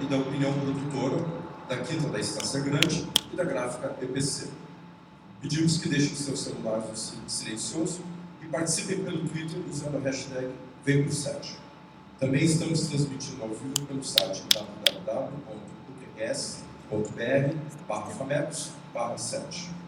e da opinião produtora, da Quinta da Estância Grande e da Gráfica EPC. Pedimos que deixem seus celulares silencioso e participem pelo Twitter usando a hashtag VemPro7. Também estamos transmitindo ao vivo pelo site www.uqs.br/famecos/7.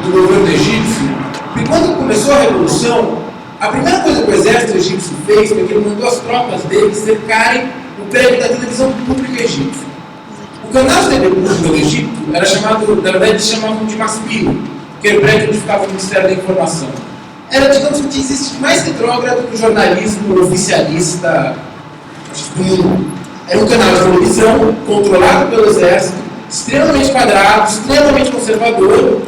do governo egípcio, porque quando começou a revolução, a primeira coisa que o exército egípcio fez foi que ele mandou as tropas dele cercarem o prédio da televisão pública egípcia. O canal de TV pública do Egito era chamado, na verdade, eles chamavam de Maspiro, que era o prédio onde ficava o Ministério da Informação. Era, digamos, o que existe mais retrógrado que o jornalismo oficialista do mundo. Era um canal de televisão controlado pelo exército, extremamente quadrado, extremamente conservador,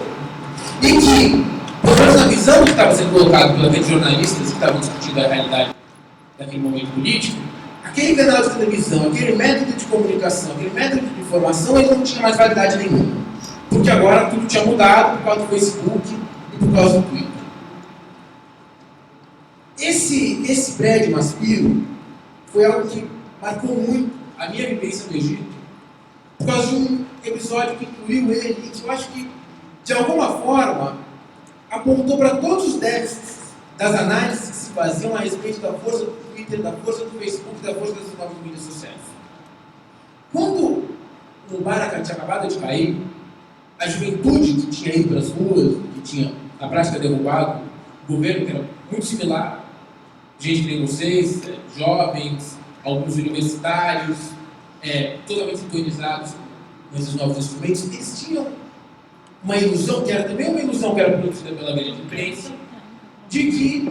e que, pelo menos na visão que estava sendo colocada por aqueles jornalistas que estavam discutindo a realidade daquele momento político, aquele canal de televisão, aquele método de comunicação, aquele método de informação, ele não tinha mais validade nenhuma. Porque agora tudo tinha mudado por causa do Facebook e por causa do Twitter. Esse prédio Maspiro foi algo que marcou muito a minha vivência no Egito, por causa de um episódio que incluiu ele e que eu acho que, de alguma forma, apontou para todos os déficits das análises que se faziam a respeito da força do Twitter, da força do Facebook, da força das novas mídias sociais. Quando o Mubarak tinha acabado de cair, a juventude que tinha ido para as ruas, que tinha, na prática, derrubado o governo, que era muito similar, gente que nem vocês, jovens, alguns universitários, totalmente sintonizados nesses novos instrumentos, eles tinham uma ilusão, que era também uma ilusão que era produzida pela grande imprensa, de que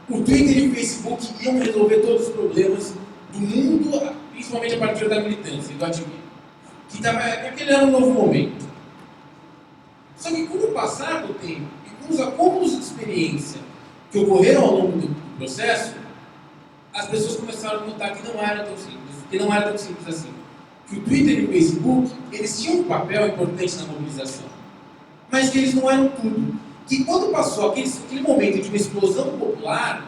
o Twitter e o Facebook iam resolver todos os problemas do mundo, principalmente a partir da militância, do ativismo. Que aquele era um novo momento. Só que com o passar do tempo e com os acúmulos de experiência que ocorreram ao longo do processo, as pessoas começaram a notar que não era tão simples, assim. Que o Twitter e o Facebook, eles tinham um papel importante na mobilização, mas que eles não eram tudo. Que quando passou aquele momento de uma explosão popular,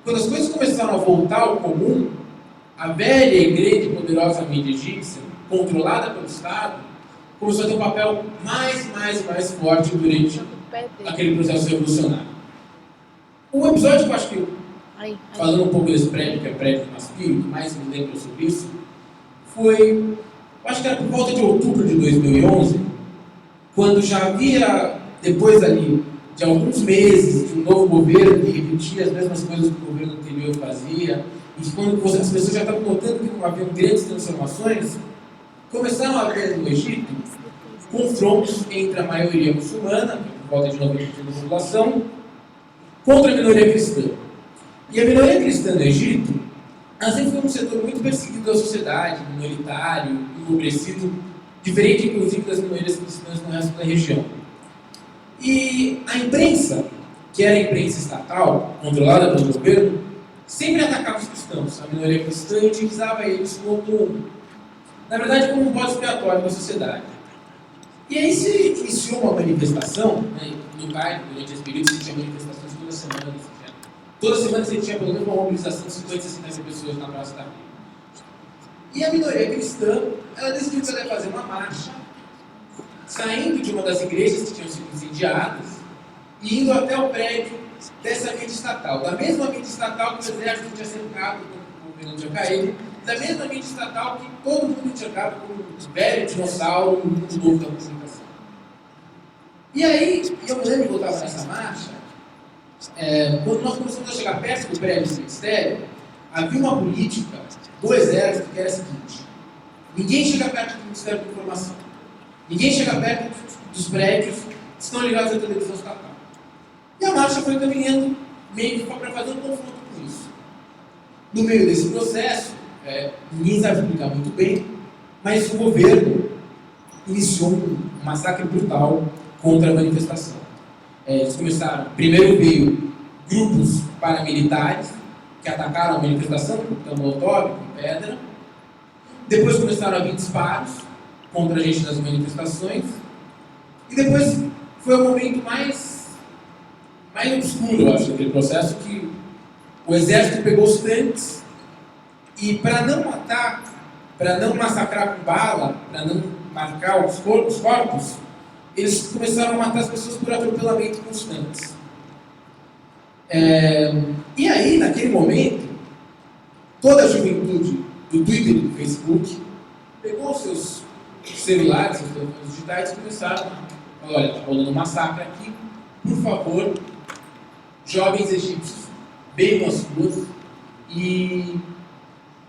quando as coisas começaram a voltar ao comum, a velha e grande e poderosa mídia egípcia, controlada pelo Estado, começou a ter um papel mais forte durante aquele processo revolucionário. O episódio que eu acho que, falando um pouco desse prédio, que é o prédio do Maspiro, que mais me lembra sobre isso, foi, eu acho que era por volta de outubro de 2011, quando já havia, depois ali de alguns meses, de um novo governo que repetia as mesmas coisas que o governo anterior fazia, e que quando as pessoas já estavam notando que não haviam grandes transformações, começaram a haver no Egito confrontos entre a maioria muçulmana, por volta de 90% da população, contra a minoria cristã. E a minoria cristã no Egito, ela sempre foi um setor muito perseguido da sociedade, minoritário, empobrecido, diferente inclusive das minorias cristãs no resto da região. E a imprensa, que era a imprensa estatal, controlada pelo governo, sempre atacava os cristãos, a minoria cristã, e utilizava eles como, na verdade, como um bode expiatório da sociedade. E aí se iniciou uma manifestação, né, no Cairo, durante esse período, se tinha manifestações toda semana. Toda semana você tinha pelo menos uma mobilização de 50, 60 mil pessoas na Praça da Rua. E a minoria cristã, ela decidiu que ela ia fazer uma marcha, saindo de uma das igrejas que tinham sido incendiadas e indo até o prédio dessa mídia estatal. Da mesma mídia estatal que o exército tinha cercado quando o governo tinha caído, da mesma mídia estatal que todo mundo tinha cercado como um velho dinossauro no mundo novo da comunicação. E aí, eu me lembro que eu estava nessa marcha, quando nós começamos a chegar perto do prédio do ministério, havia uma política do exército que era a seguinte: ninguém chega perto do Ministério da Informação, ninguém chega perto dos prédios que estão ligados à televisão estatal. E a marcha foi caminhando meio para fazer um confronto com isso. No meio desse processo, ninguém sabe explicar muito bem, mas o governo iniciou um massacre brutal contra a manifestação. Eles começaram, primeiro veio grupos paramilitares que atacaram a manifestação com molotov, com pedra. Depois começaram a vir disparos contra a gente nas manifestações. E depois foi o momento mais obscuro, eu acho, daquele processo, que o exército pegou os tanques e, para não matar, para não massacrar com bala, para não marcar os corpos, eles começaram a matar as pessoas por atropelamento com os tanques. E aí, naquele momento, toda a juventude do Twitter e do Facebook pegou os seus celulares, seus telefones digitais, e começaram Olha, está rolando um massacre aqui, por favor, jovens egípcios, venham às ruas e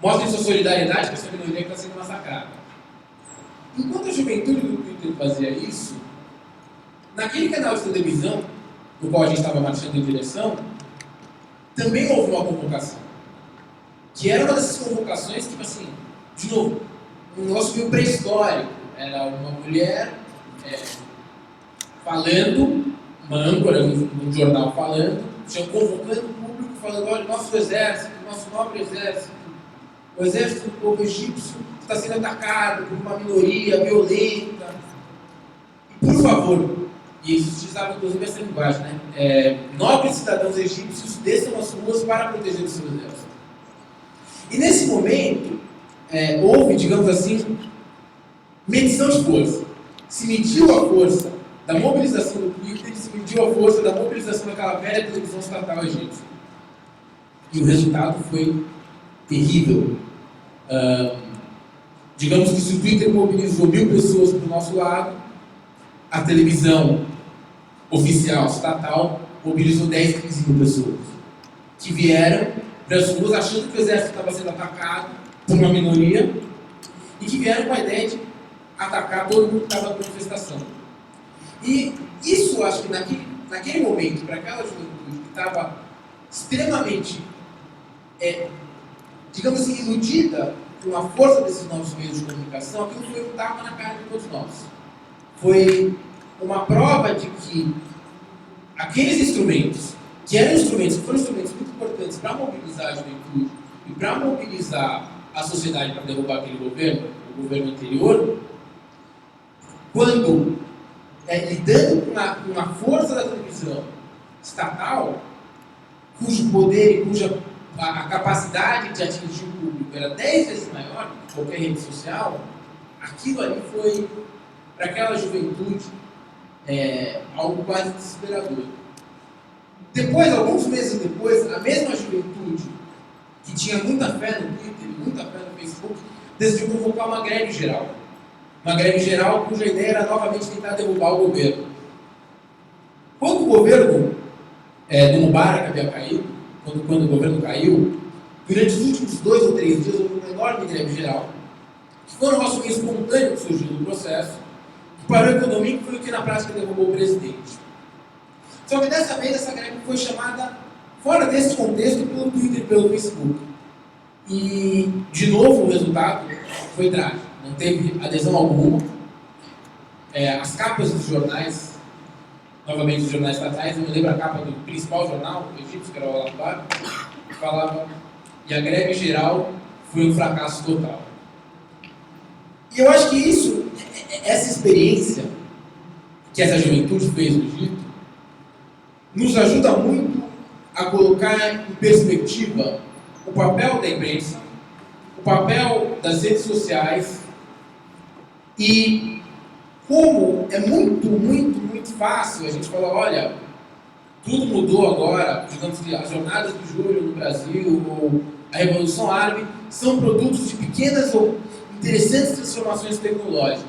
mostrem sua solidariedade com essa minoria que está sendo massacrada. Enquanto a juventude do Twitter fazia isso, naquele canal de televisão, no qual a gente estava marchando em direção, também houve uma convocação. Que era uma dessas convocações, tipo assim, de novo, um negócio meio pré-histórico. Era uma mulher falando, uma âncora num jornal falando, convocando o público, falando: olha, nosso exército, nosso nobre exército, o exército do povo egípcio está sendo atacado por uma minoria violenta. E, por favor, e eles utilizavam inclusive essa linguagem, né? Nobres cidadãos egípcios desçam as ruas para proteger o seu exército. E nesse momento, houve, digamos assim, medição de força. Se mediu a força da mobilização do Twitter, se mediu a força da mobilização daquela velha televisão estatal egípcia. E o resultado foi terrível. Digamos que se o Twitter mobilizou 1000 pessoas para o nosso lado, a televisão oficial, estatal, mobilizou 10, 15 mil pessoas, que vieram para as ruas achando que o exército estava sendo atacado por uma minoria e que vieram com a ideia de atacar todo mundo que estava na manifestação. E isso, acho que naquele momento, para aquela juventude que estava extremamente, digamos assim, iludida com a força desses novos meios de comunicação, aquilo foi um tapa na cara de todos nós. Foi uma prova de que aqueles instrumentos, que foram instrumentos muito importantes para mobilizar a juventude e para mobilizar a sociedade para derrubar aquele governo, o governo anterior, quando lidando com a força da televisão estatal, cujo poder e cuja a capacidade de atingir o público era 10 vezes maior que qualquer rede social, aquilo ali foi, para aquela juventude, algo quase desesperador. Depois, alguns meses depois, a mesma juventude que tinha muita fé no Twitter, muita fé no Facebook, decidiu convocar uma greve geral. Uma greve geral cuja ideia era novamente tentar derrubar o governo. Quando o governo do Mubarak havia caído, quando o governo caiu, durante os últimos 2 ou 3 dias houve uma enorme greve geral, que foi um negócio meio espontâneo que surgiu do processo, que parou a economia, que foi o que na prática derrubou o presidente. Só que dessa vez essa greve foi chamada fora desse contexto pelo Twitter e pelo Facebook. E, de novo, o resultado foi trágico. Não teve adesão alguma. As capas dos jornais, novamente os jornais estatais, eu me lembro a capa do principal jornal, o egípcio, que era o Al-Akhbar, que falava: e a greve geral foi um fracasso total. E eu acho que essa experiência que essa juventude fez no Egito, nos ajuda muito a colocar em perspectiva o papel da imprensa, o papel das redes sociais e como é muito, muito, muito fácil a gente falar: olha, tudo mudou agora, digamos que as jornadas de julho no Brasil ou a Revolução Árabe são produtos de pequenas ou interessantes transformações tecnológicas.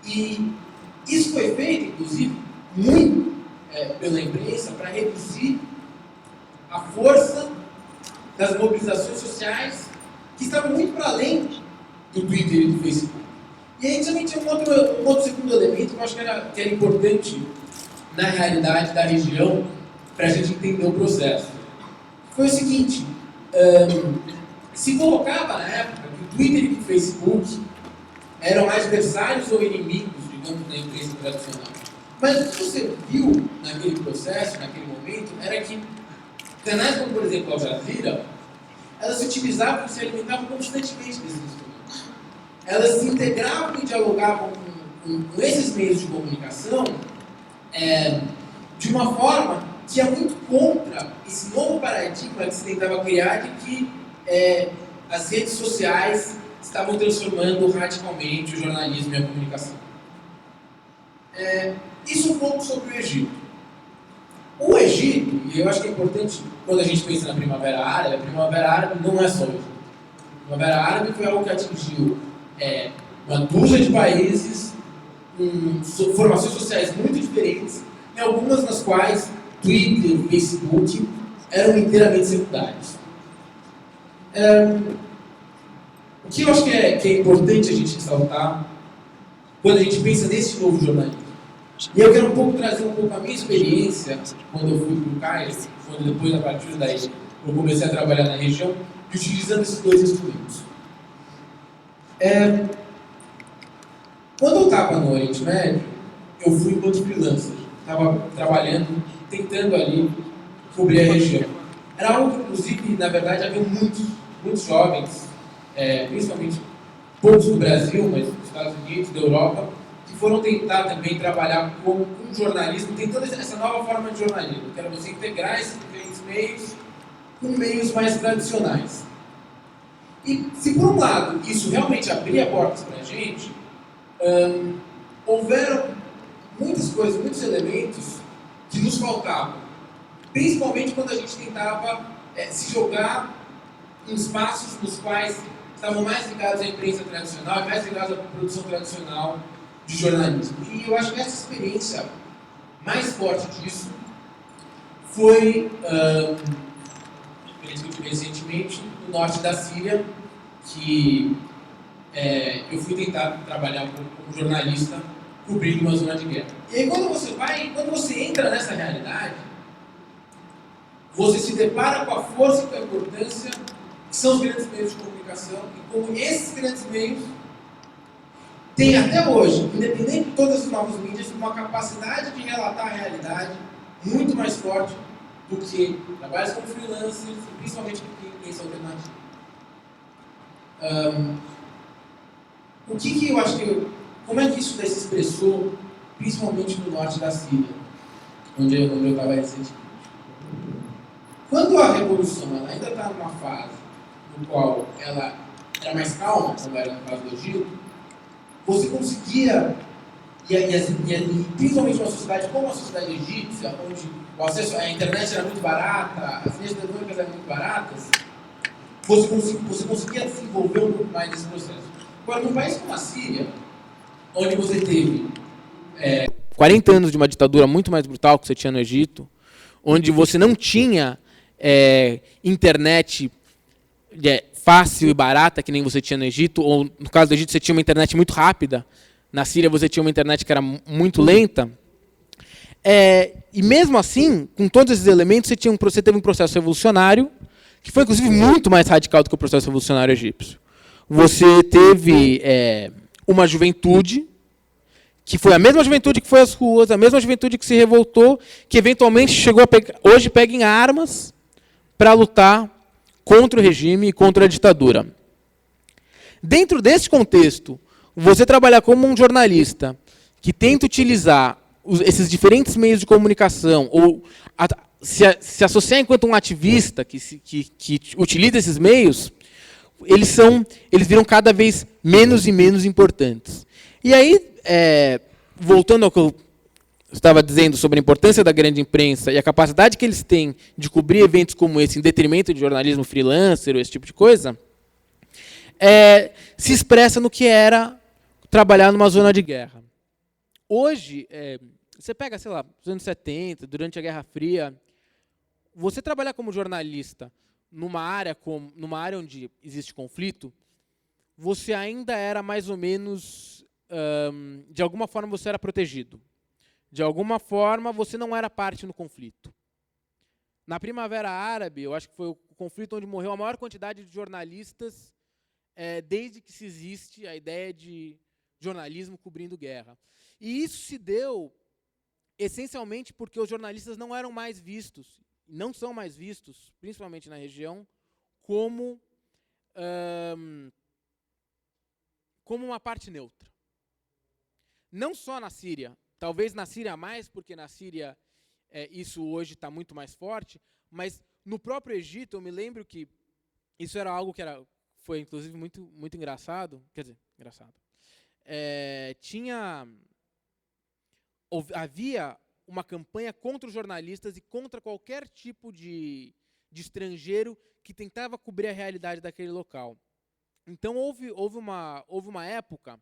E isso foi feito, inclusive, muito pela imprensa para reduzir a força das mobilizações sociais que estavam muito para além do Twitter e do Facebook. E aí também tinha um outro segundo elemento que eu acho que era importante na realidade da região para a gente entender o processo. Foi o seguinte: se colocava na época que o Twitter e o Facebook eram adversários ou inimigos, digamos, da imprensa tradicional. Mas o que você viu naquele processo, naquele momento, era que canais como, por exemplo, a Al Jazeera, elas se utilizavam e se alimentavam constantemente desses instrumentos. Elas se integravam e dialogavam com esses meios de comunicação de uma forma que é muito contra esse novo paradigma que se tentava criar de que as redes sociais estavam transformando radicalmente o jornalismo e a comunicação. Isso um pouco sobre o Egito. O Egito, e eu acho que é importante quando a gente pensa na Primavera Árabe, a Primavera Árabe não é só o Egito. A Primavera Árabe foi algo que atingiu uma dúzia de países formações sociais muito diferentes, e algumas nas quais Twitter, Facebook eram inteiramente secundários. O que eu acho que é importante a gente ressaltar quando a gente pensa nesse novo jornalismo, e eu quero trazer um pouco a minha experiência quando eu fui para o CAIS, quando depois, a partir daí, eu comecei a trabalhar na região, e utilizando esses dois instrumentos. Quando eu estava no Oriente Médio, eu fui enquanto freelancer. Estava trabalhando, tentando ali cobrir a região. Era algo que, inclusive, na verdade, havia muitos jovens, principalmente poucos do Brasil, mas dos Estados Unidos, da Europa, que foram tentar também trabalhar com jornalismo, tentando essa nova forma de jornalismo, que era você integrar esses diferentes meios com meios mais tradicionais. E se, por um lado, isso realmente abria portas para a gente, houveram muitas coisas, muitos elementos que nos faltavam, principalmente quando a gente tentava se jogar em espaços nos quais estavam mais ligados à imprensa tradicional, mais ligados à produção tradicional de jornalismo. E eu acho que essa experiência mais forte disso foi a experiência que eu tive recentemente no norte da Síria, que eu fui tentar trabalhar como jornalista cobrindo uma zona de guerra. E aí quando você entra nessa realidade, você se depara com a força e com a importância que são os grandes meios de comunicação e como esses grandes meios têm até hoje, independente de todas as novas mídias, uma capacidade de relatar a realidade muito mais forte do que trabalhos como freelancers e principalmente em essa alternativa. O que eu acho como é que isso daí se expressou, principalmente no norte da Síria, onde eu estava recentemente? Quando a revolução ainda está numa fase no qual ela era mais calma, como era no caso do Egito, você conseguia, e principalmente uma sociedade como a sociedade egípcia, onde o acesso à internet era muito barata, as linhas telefônicas eram muito baratas, você conseguia desenvolver um pouco mais desse processo. Agora, num país como a Síria, onde você teve 40 anos de uma ditadura muito mais brutal que você tinha no Egito, onde você não tinha internet fácil e barata, que nem você tinha no Egito, ou no caso do Egito você tinha uma internet muito rápida, na Síria você tinha uma internet que era muito lenta, e mesmo assim, com todos esses elementos, você teve um processo revolucionário, que foi inclusive muito mais radical do que o processo revolucionário egípcio. Você teve uma juventude, que foi a mesma juventude que foi às ruas, a mesma juventude que se revoltou, que eventualmente chegou hoje pega em armas para lutar contra o regime e contra a ditadura. Dentro desse contexto, você trabalhar como um jornalista que tenta utilizar esses diferentes meios de comunicação, ou se associar enquanto um ativista que utiliza esses meios, eles viram cada vez menos e menos importantes. E aí, voltando ao que eu estava dizendo sobre a importância da grande imprensa e a capacidade que eles têm de cobrir eventos como esse, em detrimento de jornalismo freelancer, ou esse tipo de coisa, se expressa no que era trabalhar numa zona de guerra. Hoje, você pega, sei lá, os anos 70, durante a Guerra Fria, você trabalhar como jornalista numa área onde existe conflito, você ainda era mais ou menos, de alguma forma você era protegido. De alguma forma você não era parte no conflito. Na Primavera Árabe, eu acho que foi o conflito onde morreu a maior quantidade de jornalistas desde que se existe a ideia de jornalismo cobrindo guerra. E isso se deu essencialmente porque os jornalistas não eram mais vistos, não são mais vistos, principalmente na região, como uma parte neutra. Não só na Síria, talvez na Síria mais, porque na Síria isso hoje está muito mais forte, mas no próprio Egito, eu me lembro que isso era algo que foi, inclusive, muito, muito engraçado. Quer dizer, engraçado. Havia uma campanha contra os jornalistas e contra qualquer tipo de estrangeiro que tentava cobrir a realidade daquele local. Então, houve uma época,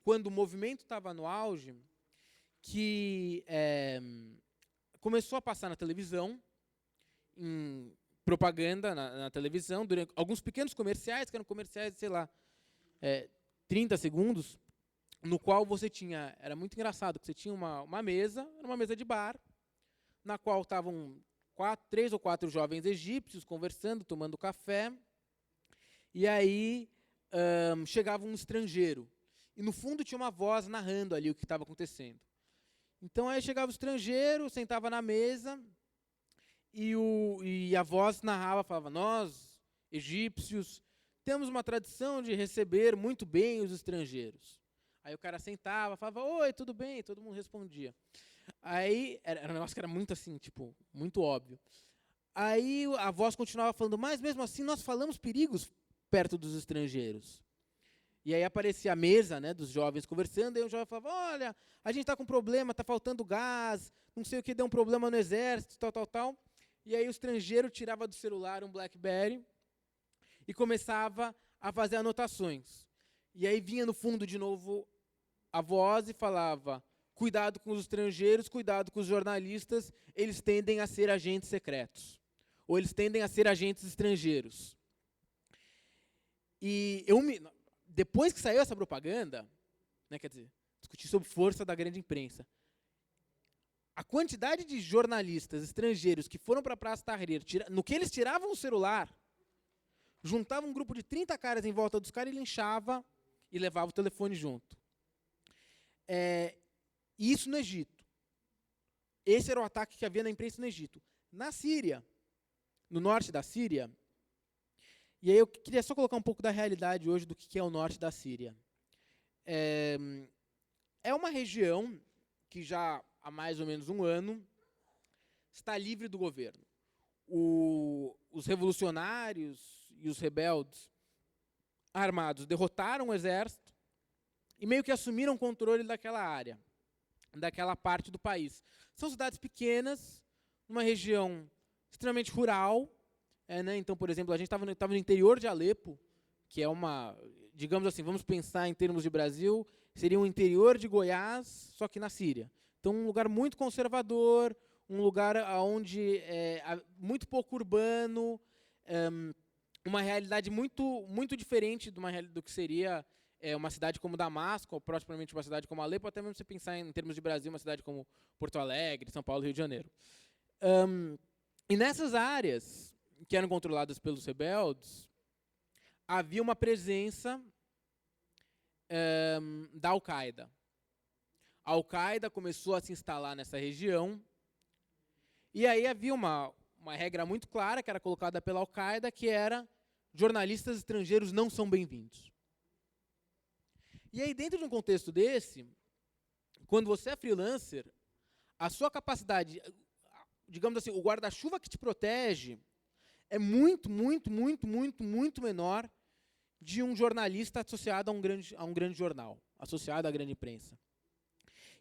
quando o movimento estava no auge, que começou a passar na televisão, em propaganda na televisão, durante alguns pequenos comerciais, que eram comerciais de, sei lá, 30 segundos, no qual você tinha, era muito engraçado, que você tinha uma mesa, era uma mesa de bar, na qual estavam 3 ou 4 jovens egípcios conversando, tomando café, e aí chegava um estrangeiro. E no fundo tinha uma voz narrando ali o que estava acontecendo. Então aí chegava o estrangeiro, sentava na mesa, e a voz narrava, falava: nós, egípcios, temos uma tradição de receber muito bem os estrangeiros. Aí o cara sentava, falava: oi, tudo bem? Todo mundo respondia. Aí era um negócio que era muito assim, tipo, muito óbvio. Aí a voz continuava falando: mas mesmo assim nós falamos perigos perto dos estrangeiros. E aí aparecia a mesa, né, dos jovens conversando, e o jovem falava: olha, a gente está com problema, está faltando gás, não sei o que, deu um problema no exército, tal. E aí o estrangeiro tirava do celular um BlackBerry e começava a fazer anotações. E aí vinha no fundo de novo a voz e falava: cuidado com os estrangeiros, cuidado com os jornalistas, eles tendem a ser agentes secretos. Ou eles tendem a ser agentes estrangeiros. E depois que saiu essa propaganda, né, quer dizer, discutir sobre força da grande imprensa, a quantidade de jornalistas estrangeiros que foram para a Praça Tahrir, no que eles tiravam o celular, juntavam um grupo de 30 caras em volta dos caras e linchava e levava o telefone junto. E isso no Egito. Esse era o ataque que havia na imprensa no Egito. Na Síria, no norte da Síria, e aí eu queria só colocar um pouco da realidade hoje do que é o norte da Síria. É uma região que já há mais ou menos um ano está livre do governo. Os revolucionários e os rebeldes armados derrotaram o exército e meio que assumiram o controle daquela área, daquela parte do país. São cidades pequenas, numa região extremamente rural. Né? Então, por exemplo, a gente estava no interior de Alepo, que é uma, digamos assim, vamos pensar em termos de Brasil, seria um interior de Goiás, só que na Síria. Então, um lugar muito conservador, um lugar onde muito pouco urbano, uma realidade muito diferente do que seria uma cidade como Damasco, ou propriamente uma cidade como Alepo, até mesmo você pensar em termos de Brasil, uma cidade como Porto Alegre, São Paulo, Rio de Janeiro. E nessas áreas que eram controladas pelos rebeldes, havia uma presença da Al-Qaeda. A Al-Qaeda começou a se instalar nessa região, e aí havia uma regra muito clara que era colocada pela Al-Qaeda, que era: jornalistas estrangeiros não são bem-vindos. E aí, dentro de um contexto desse, quando você é freelancer, a sua capacidade, digamos assim, o guarda-chuva que te protege é muito menor de um jornalista associado a um grande jornal, associado à grande imprensa.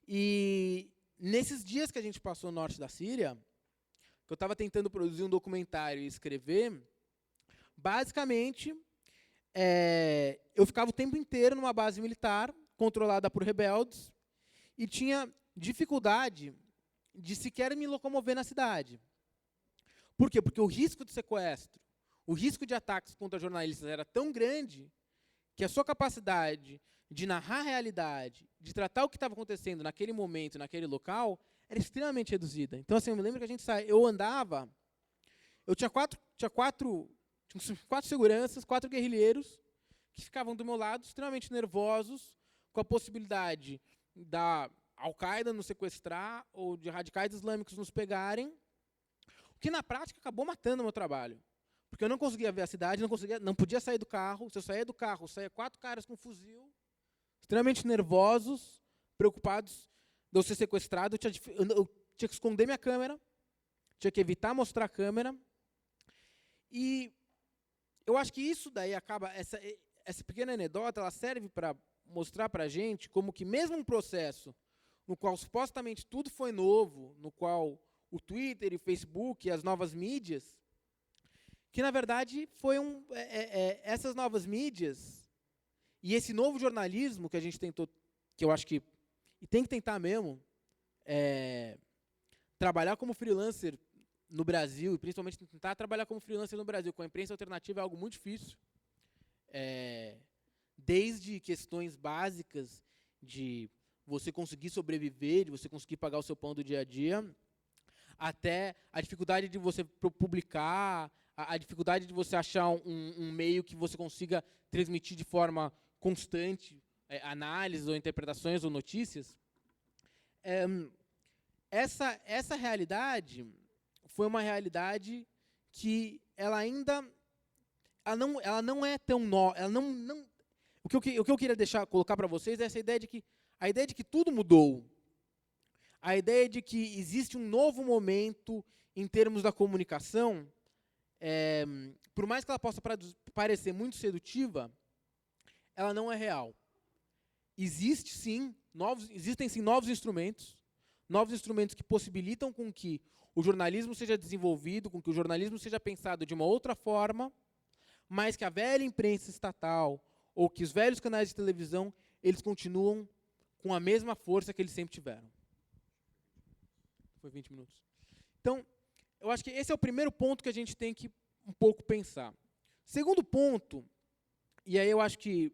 E nesses dias que a gente passou no norte da Síria, que eu estava tentando produzir um documentário e escrever, basicamente, eu ficava o tempo inteiro numa base militar, controlada por rebeldes, e tinha dificuldade de sequer me locomover na cidade. Por quê? Porque o risco de sequestro, o risco de ataques contra jornalistas era tão grande que a sua capacidade de narrar a realidade, de tratar o que estava acontecendo naquele momento, naquele local, era extremamente reduzida. Então, assim, eu me lembro que a gente eu andava, eu tinha quatro seguranças, 4 guerrilheiros, que ficavam do meu lado, extremamente nervosos, com a possibilidade da Al-Qaeda nos sequestrar ou de radicais islâmicos nos pegarem, o que na prática acabou matando o meu trabalho. Porque eu não conseguia ver a cidade, não podia sair do carro. Se eu saía do carro, saía 4 caras com um fuzil, extremamente nervosos, preocupados de eu ser sequestrado. Eu tinha que esconder minha câmera, tinha que evitar mostrar a câmera. E eu acho que isso daí acaba, essa pequena anedota, ela serve para mostrar para a gente como que mesmo um processo no qual supostamente tudo foi novo, no qual o Twitter e o Facebook e as novas mídias, que na verdade foi essas novas mídias e esse novo jornalismo que a gente tentou que eu acho que e tem que tentar mesmo trabalhar como freelancer no Brasil, e principalmente tentar trabalhar como freelancer no Brasil com a imprensa alternativa é algo muito difícil. Desde questões básicas de você conseguir sobreviver, de você conseguir pagar o seu pão do dia a dia, até a dificuldade de você publicar, a dificuldade de você achar um meio que você consiga transmitir de forma constante análises ou interpretações ou notícias. Essa realidade foi uma realidade que ela ainda ela não é tão nova. O que eu queria colocar para vocês é essa ideia de que tudo mudou. A ideia de que existe um novo momento em termos da comunicação, por mais que ela possa parecer muito sedutiva, ela não é real. Existem sim novos instrumentos que possibilitam com que o jornalismo seja desenvolvido, com que o jornalismo seja pensado de uma outra forma, mas que a velha imprensa estatal ou que os velhos canais de televisão, eles continuam com a mesma força que eles sempre tiveram. Foi 20 minutos. Então, eu acho que esse é o primeiro ponto que a gente tem que um pouco pensar. Segundo ponto, e aí eu acho que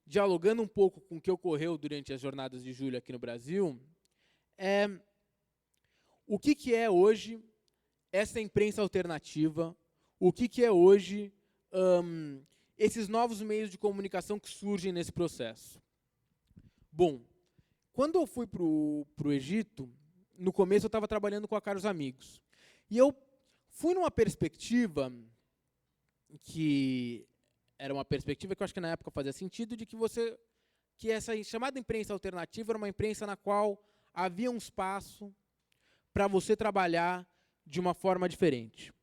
dialogando um pouco com o que ocorreu durante as jornadas de julho aqui no Brasil, o que é hoje essa imprensa alternativa, o que é hoje esses novos meios de comunicação que surgem nesse processo. Bom, quando eu fui para o Egito, no começo eu estava trabalhando com a Caros Amigos. E eu fui numa perspectiva que era uma perspectiva que eu acho que na época fazia sentido, de que essa chamada imprensa alternativa era uma imprensa na qual havia um espaço para você trabalhar de uma forma diferente.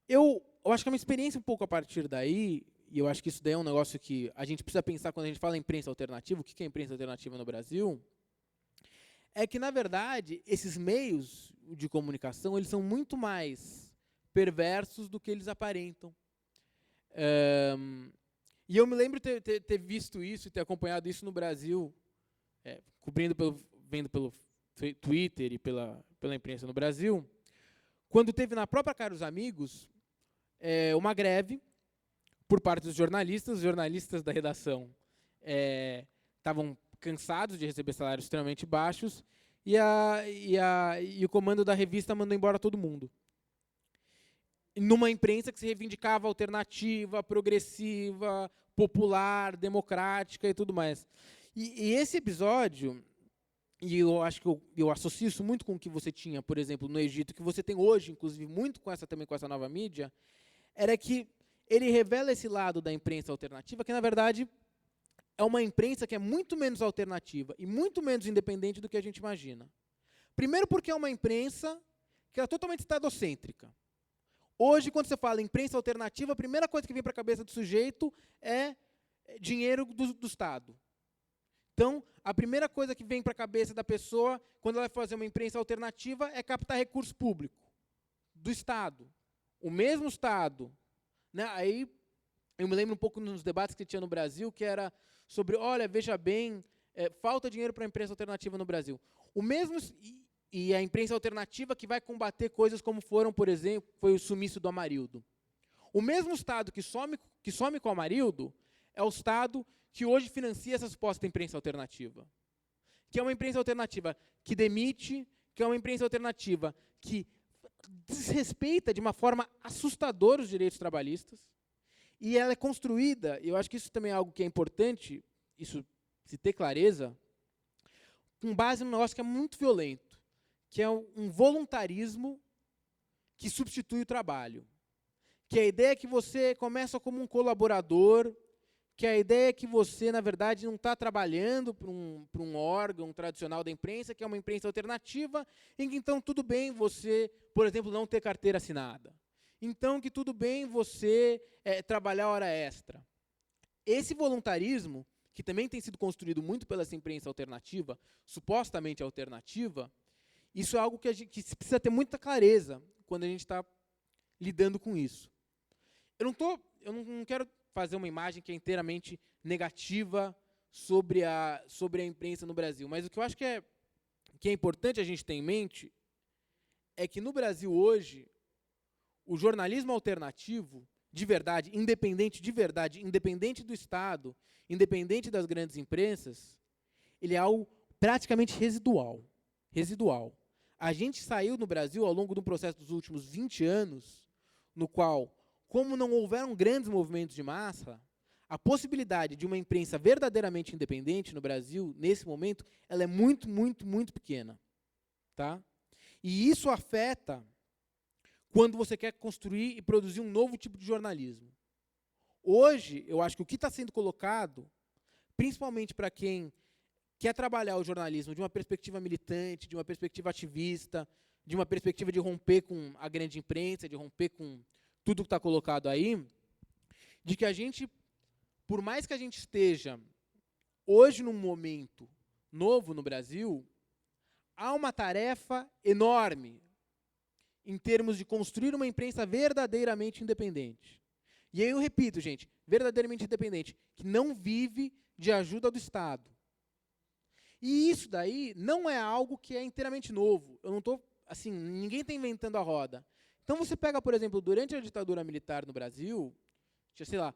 Eu acho que é uma experiência um pouco a partir daí, e eu acho que isso daí é um negócio que a gente precisa pensar quando a gente fala em imprensa alternativa, o que é imprensa alternativa no Brasil, é que, na verdade, esses meios de comunicação, eles são muito mais perversos do que eles aparentam. E eu me lembro ter visto isso, ter acompanhado isso no Brasil, vendo pelo Twitter e pela imprensa no Brasil, quando teve na própria Caros Amigos uma greve por parte dos jornalistas. Os jornalistas da redação estavam cansados de receber salários extremamente baixos e o comando da revista mandou embora todo mundo. Numa imprensa que se reivindicava alternativa, progressiva, popular, democrática e tudo mais. E esse episódio, e eu acho que eu associo isso muito com o que você tinha, por exemplo, no Egito, que você tem hoje, inclusive, muito também com essa nova mídia, era que ele revela esse lado da imprensa alternativa, que, na verdade, é uma imprensa que é muito menos alternativa e muito menos independente do que a gente imagina. Primeiro porque é uma imprensa que é totalmente estadocêntrica. Hoje, quando você fala em imprensa alternativa, a primeira coisa que vem para a cabeça do sujeito é dinheiro do Estado. Então, a primeira coisa que vem para a cabeça da pessoa, quando ela vai fazer uma imprensa alternativa, é captar recurso público do Estado. O mesmo Estado. Né? Aí, eu me lembro um pouco nos debates que tinha no Brasil, que era sobre, olha, veja bem, falta dinheiro para a imprensa alternativa no Brasil. O mesmo... E a imprensa alternativa que vai combater coisas como por exemplo, foi o sumiço do Amarildo. O mesmo Estado que some com o Amarildo é o Estado que hoje financia essa suposta imprensa alternativa. Que é uma imprensa alternativa que demite, que é uma imprensa alternativa que desrespeita de uma forma assustadora os direitos trabalhistas. E ela é construída, e eu acho que isso também é algo que é importante, isso se ter clareza, com base num negócio que é muito violento, que é um voluntarismo que substitui o trabalho. Que a ideia é que você começa como um colaborador, que a ideia é que você, na verdade, não está trabalhando para um órgão tradicional da imprensa, que é uma imprensa alternativa, em que, então, tudo bem você, por exemplo, não ter carteira assinada. Então, que tudo bem você trabalhar hora extra. Esse voluntarismo, que também tem sido construído muito pela essa imprensa alternativa, supostamente alternativa, isso é algo que se precisa ter muita clareza quando a gente está lidando com isso. Eu não quero fazer uma imagem que é inteiramente negativa sobre a imprensa no Brasil. Mas o que eu acho que é importante a gente ter em mente é que no Brasil hoje, o jornalismo alternativo, de verdade, independente do Estado, independente das grandes imprensas, ele é algo praticamente residual. A gente saiu no Brasil, ao longo de um processo dos últimos 20 anos, no qual, como não houveram grandes movimentos de massa, a possibilidade de uma imprensa verdadeiramente independente no Brasil, nesse momento, ela é muito, muito, muito pequena. Tá? E isso afeta quando você quer construir e produzir um novo tipo de jornalismo. Hoje, eu acho que o que está sendo colocado, principalmente para quem quer trabalhar o jornalismo de uma perspectiva militante, de uma perspectiva ativista, de uma perspectiva de romper com a grande imprensa, de romper com tudo que está colocado aí, de que a gente, por mais que a gente esteja hoje num momento novo no Brasil, há uma tarefa enorme em termos de construir uma imprensa verdadeiramente independente. E aí eu repito, gente, verdadeiramente independente, que não vive de ajuda do Estado. E isso daí não é algo que é inteiramente novo. Eu não estou, assim, ninguém está inventando a roda. Então você pega, por exemplo, durante a ditadura militar no Brasil, tinha, sei lá,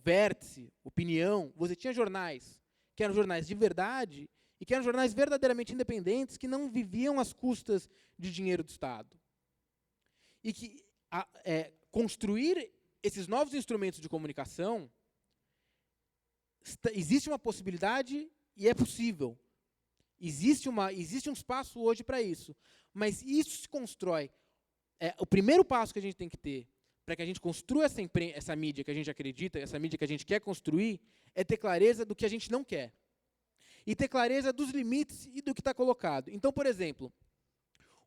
Vértice, Opinião, você tinha jornais que eram jornais de verdade e que eram jornais verdadeiramente independentes, que não viviam às custas de dinheiro do Estado. E que construir esses novos instrumentos de comunicação, existe uma possibilidade e é possível. Existe um espaço hoje para isso. Mas isso se constrói. O primeiro passo que a gente tem que ter para que a gente construa essa mídia que a gente acredita, essa mídia que a gente quer construir, é ter clareza do que a gente não quer. E ter clareza dos limites e do que está colocado. Então, por exemplo,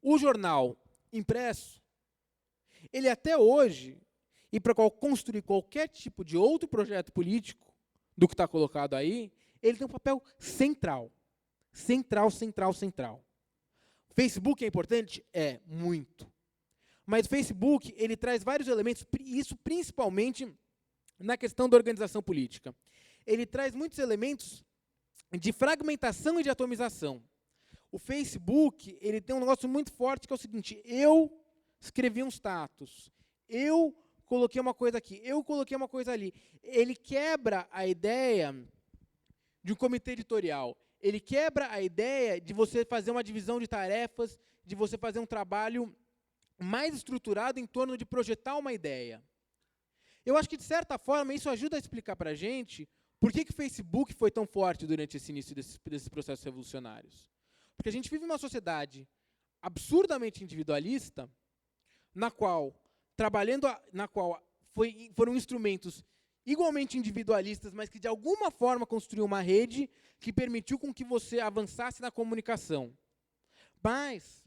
o jornal impresso, ele até hoje, e para construir qualquer tipo de outro projeto político do que está colocado aí, ele tem um papel central. Central. Facebook é importante? É, muito. Mas o Facebook, ele traz vários elementos, isso principalmente na questão da organização política. Ele traz muitos elementos de fragmentação e de atomização. O Facebook, ele tem um negócio muito forte, que é o seguinte: eu escrevi um status, eu coloquei uma coisa aqui, eu coloquei uma coisa ali. Ele quebra a ideia de um comitê editorial. Ele quebra a ideia de você fazer uma divisão de tarefas, de você fazer um trabalho mais estruturado em torno de projetar uma ideia. Eu acho que, de certa forma, isso ajuda a explicar para a gente por que o Facebook foi tão forte durante esse início desses processos revolucionários. Porque a gente vive uma sociedade absurdamente individualista, na qual foram instrumentos igualmente individualistas, mas que de alguma forma construiu uma rede que permitiu com que você avançasse na comunicação. Mas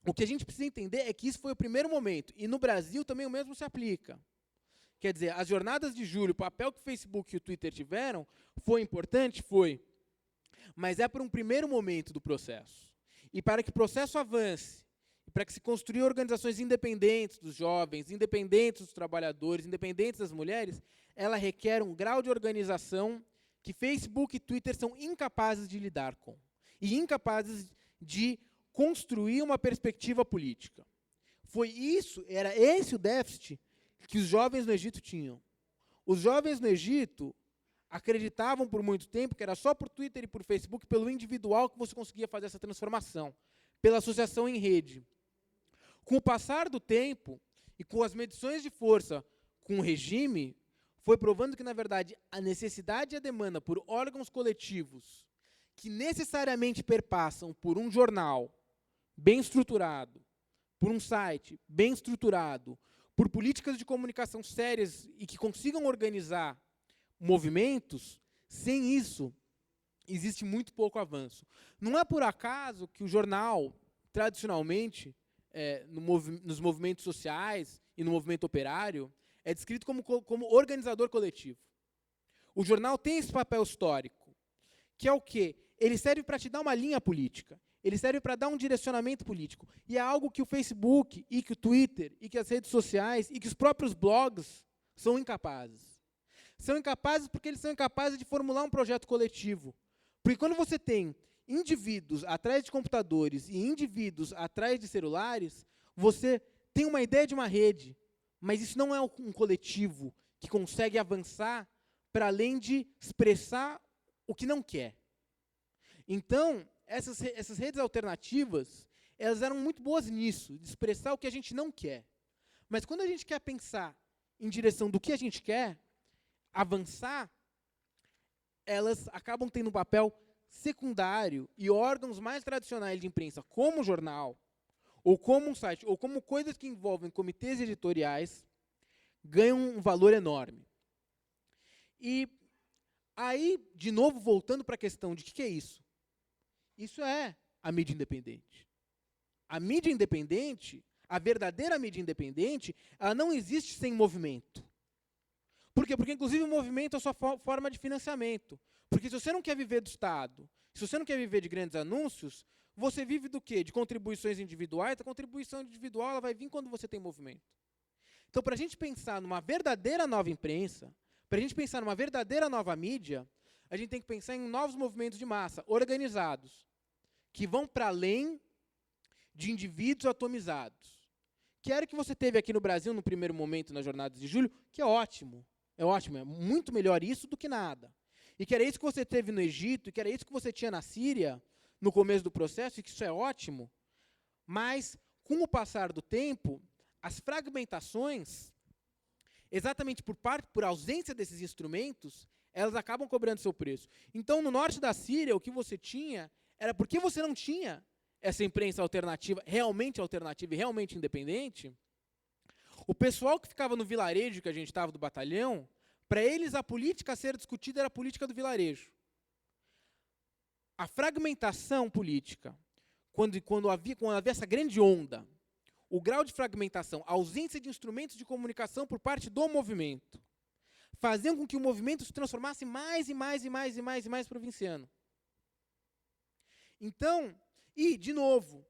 o que a gente precisa entender é que isso foi o primeiro momento, e no Brasil também o mesmo se aplica. Quer dizer, as jornadas de julho, o papel que o Facebook e o Twitter tiveram, foi importante? Foi. Mas é para um primeiro momento do processo. E para que o processo avance, para que se construam organizações independentes dos jovens, independentes dos trabalhadores, independentes das mulheres, ela requer um grau de organização que Facebook e Twitter são incapazes de lidar com. E incapazes de construir uma perspectiva política. Era esse o déficit que os jovens no Egito tinham. Os jovens no Egito acreditavam por muito tempo que era só por Twitter e por Facebook, pelo individual, que você conseguia fazer essa transformação, pela associação em rede. Com o passar do tempo e com as medições de força com o regime, foi provando que, na verdade, a necessidade e a demanda por órgãos coletivos que necessariamente perpassam por um jornal bem estruturado, por um site bem estruturado, por políticas de comunicação sérias e que consigam organizar movimentos, sem isso, existe muito pouco avanço. Não é por acaso que o jornal, tradicionalmente, nos movimentos sociais e no movimento operário, é descrito como organizador coletivo. O jornal tem esse papel histórico, que é o quê? Ele serve para te dar uma linha política. Ele serve para dar um direcionamento político. E é algo que o Facebook, e que o Twitter, e que as redes sociais, e que os próprios blogs são incapazes. São incapazes porque eles são incapazes de formular um projeto coletivo. Porque quando você tem indivíduos atrás de computadores e indivíduos atrás de celulares, você tem uma ideia de uma rede, mas isso não é um coletivo que consegue avançar para além de expressar o que não quer. Então, essas redes alternativas, elas eram muito boas nisso, de expressar o que a gente não quer. Mas quando a gente quer pensar em direção do que a gente quer, avançar, elas acabam tendo um papel secundário e órgãos mais tradicionais de imprensa, como o jornal, ou como um site, ou como coisas que envolvem comitês editoriais, ganham um valor enorme. E aí, de novo, voltando para a questão de o que é isso? Isso é a mídia independente. A mídia independente, a verdadeira mídia independente, ela não existe sem movimento. Por quê? Porque, inclusive, o movimento é a sua forma de financiamento. Porque se você não quer viver do Estado, se você não quer viver de grandes anúncios, você vive do quê? De contribuições individuais. A contribuição individual ela vai vir quando você tem movimento. Então, para a gente pensar numa verdadeira nova imprensa, para a gente pensar numa verdadeira nova mídia, a gente tem que pensar em novos movimentos de massa, organizados, que vão para além de indivíduos atomizados. Que era o que você teve aqui no Brasil, no primeiro momento, nas jornadas de julho, que é ótimo. É ótimo, é muito melhor isso do que nada. E que era isso que você teve no Egito, e que era isso que você tinha na Síria, no começo do processo, e que isso é ótimo. Mas, com o passar do tempo, as fragmentações, exatamente por ausência desses instrumentos, elas acabam cobrando seu preço. Então, no norte da Síria, o que você tinha era porque você não tinha essa imprensa alternativa e realmente independente, o pessoal que ficava no vilarejo que a gente estava do batalhão, para eles a política a ser discutida era a política do vilarejo. A fragmentação política, quando havia essa grande onda, o grau de fragmentação, a ausência de instrumentos de comunicação por parte do movimento, faziam com que o movimento se transformasse mais e mais provinciano. Então, de novo,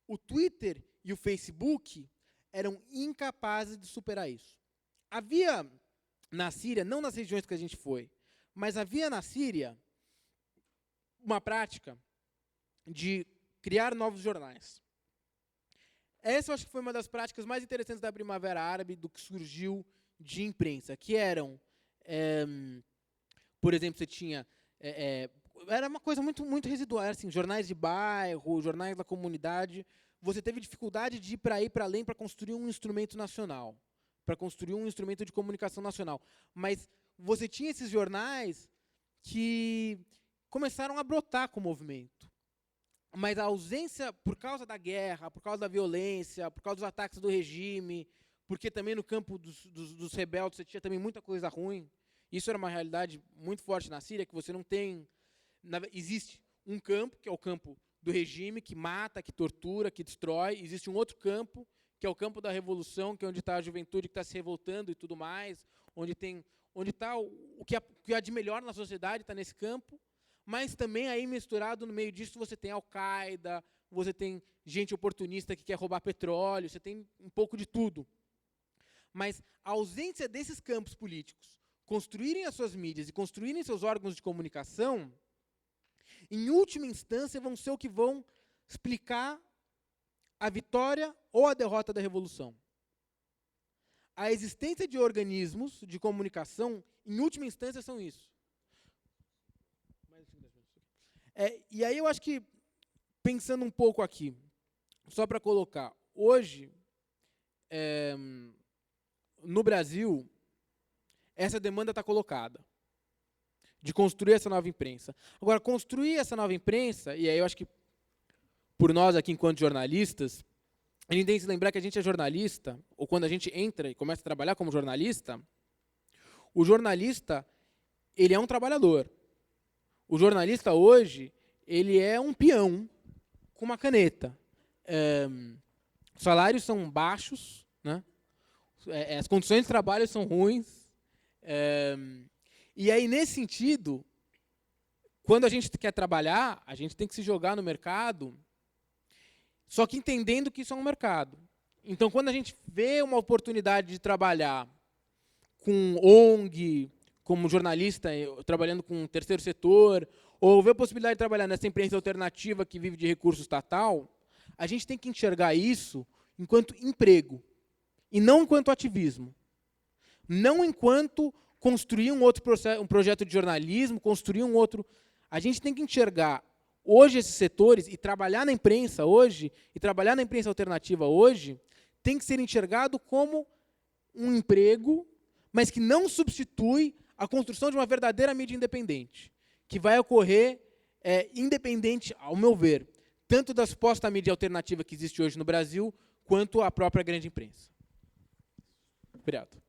o Twitter e o Facebook eram incapazes de superar isso. Havia na Síria, não nas regiões que a gente foi, mas havia na Síria uma prática de criar novos jornais. Essa eu acho que foi uma das práticas mais interessantes da Primavera Árabe, do que surgiu de imprensa, que eram, por exemplo, você tinha... era uma coisa muito residual, assim, jornais de bairro, jornais da comunidade. Você teve dificuldade de ir para além para construir um instrumento nacional, para construir um instrumento de comunicação nacional. Mas você tinha esses jornais que começaram a brotar com o movimento. Mas a ausência, por causa da guerra, por causa da violência, por causa dos ataques do regime, porque também no campo dos rebeldes você tinha também muita coisa ruim. Isso era uma realidade muito forte na Síria, que você não tem... Existe um campo, que é o campo do regime, que mata, que tortura, que destrói. Existe um outro campo, que é o campo da revolução, que é onde está a juventude que está se revoltando e tudo mais, onde está o que há de melhor na sociedade, está nesse campo. Mas também aí misturado no meio disso você tem Al-Qaeda, você tem gente oportunista que quer roubar petróleo, você tem um pouco de tudo. Mas a ausência desses campos políticos construírem as suas mídias e construírem seus órgãos de comunicação, em última instância, vão ser o que vão explicar a vitória ou a derrota da revolução. A existência de organismos de comunicação, em última instância, são isso. E aí eu acho que, pensando um pouco aqui, só para colocar, hoje, no Brasil, essa demanda está colocada, de construir essa nova imprensa. Agora, construir essa nova imprensa, e aí eu acho que, por nós aqui enquanto jornalistas, a gente tem que se lembrar que a gente é jornalista, ou quando a gente entra e começa a trabalhar como jornalista, o jornalista, ele é um trabalhador. O jornalista hoje, ele é um peão com uma caneta. Os salários são baixos, né? As condições de trabalho são ruins. E aí, nesse sentido, quando a gente quer trabalhar, a gente tem que se jogar no mercado, só que entendendo que isso é um mercado. Então, quando a gente vê uma oportunidade de trabalhar com ONG, como jornalista, trabalhando com o terceiro setor, ou ver a possibilidade de trabalhar nessa imprensa alternativa que vive de recurso estatal, a gente tem que enxergar isso enquanto emprego, e não enquanto ativismo. Não enquanto construir um projeto de jornalismo, construir um outro... A gente tem que enxergar hoje esses setores e trabalhar na imprensa hoje, e trabalhar na imprensa alternativa hoje, tem que ser enxergado como um emprego, mas que não substitui a construção de uma verdadeira mídia independente, que vai ocorrer independente, ao meu ver, tanto da suposta mídia alternativa que existe hoje no Brasil, quanto a própria grande imprensa. Obrigado.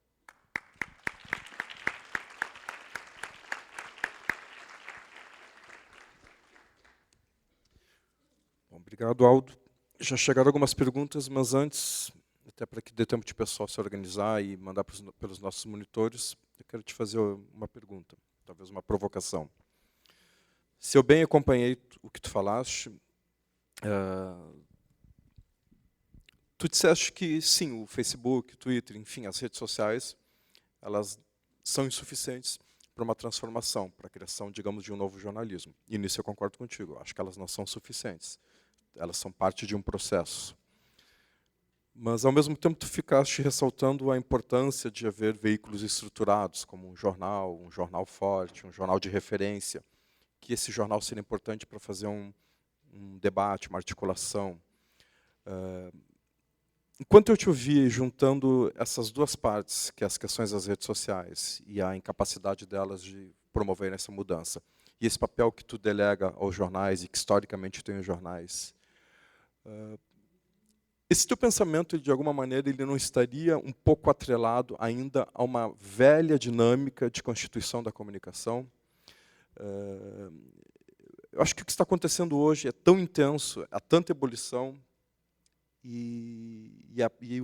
Obrigado, Aldo. Já chegaram algumas perguntas, mas antes, até para que dê tempo de o pessoal se organizar e mandar pelos nossos monitores, eu quero te fazer uma pergunta, talvez uma provocação. Se eu bem acompanhei o que tu falaste, tu disseste que sim, o Facebook, o Twitter, enfim, as redes sociais, elas são insuficientes para uma transformação, para a criação, digamos, de um novo jornalismo. E nisso eu concordo contigo, eu acho que elas não são suficientes. Elas são parte de um processo. Mas, ao mesmo tempo, tu ficaste ressaltando a importância de haver veículos estruturados, como um jornal forte, um jornal de referência, que esse jornal seria importante para fazer um debate, uma articulação. Enquanto eu te ouvi juntando essas duas partes, que é as questões das redes sociais e a incapacidade delas de promover essa mudança, e esse papel que tu delega aos jornais e que historicamente tem os jornais, esse teu pensamento, de alguma maneira, ele não estaria um pouco atrelado ainda a uma velha dinâmica de constituição da comunicação? Eu acho que o que está acontecendo hoje é tão intenso, há tanta ebulição, e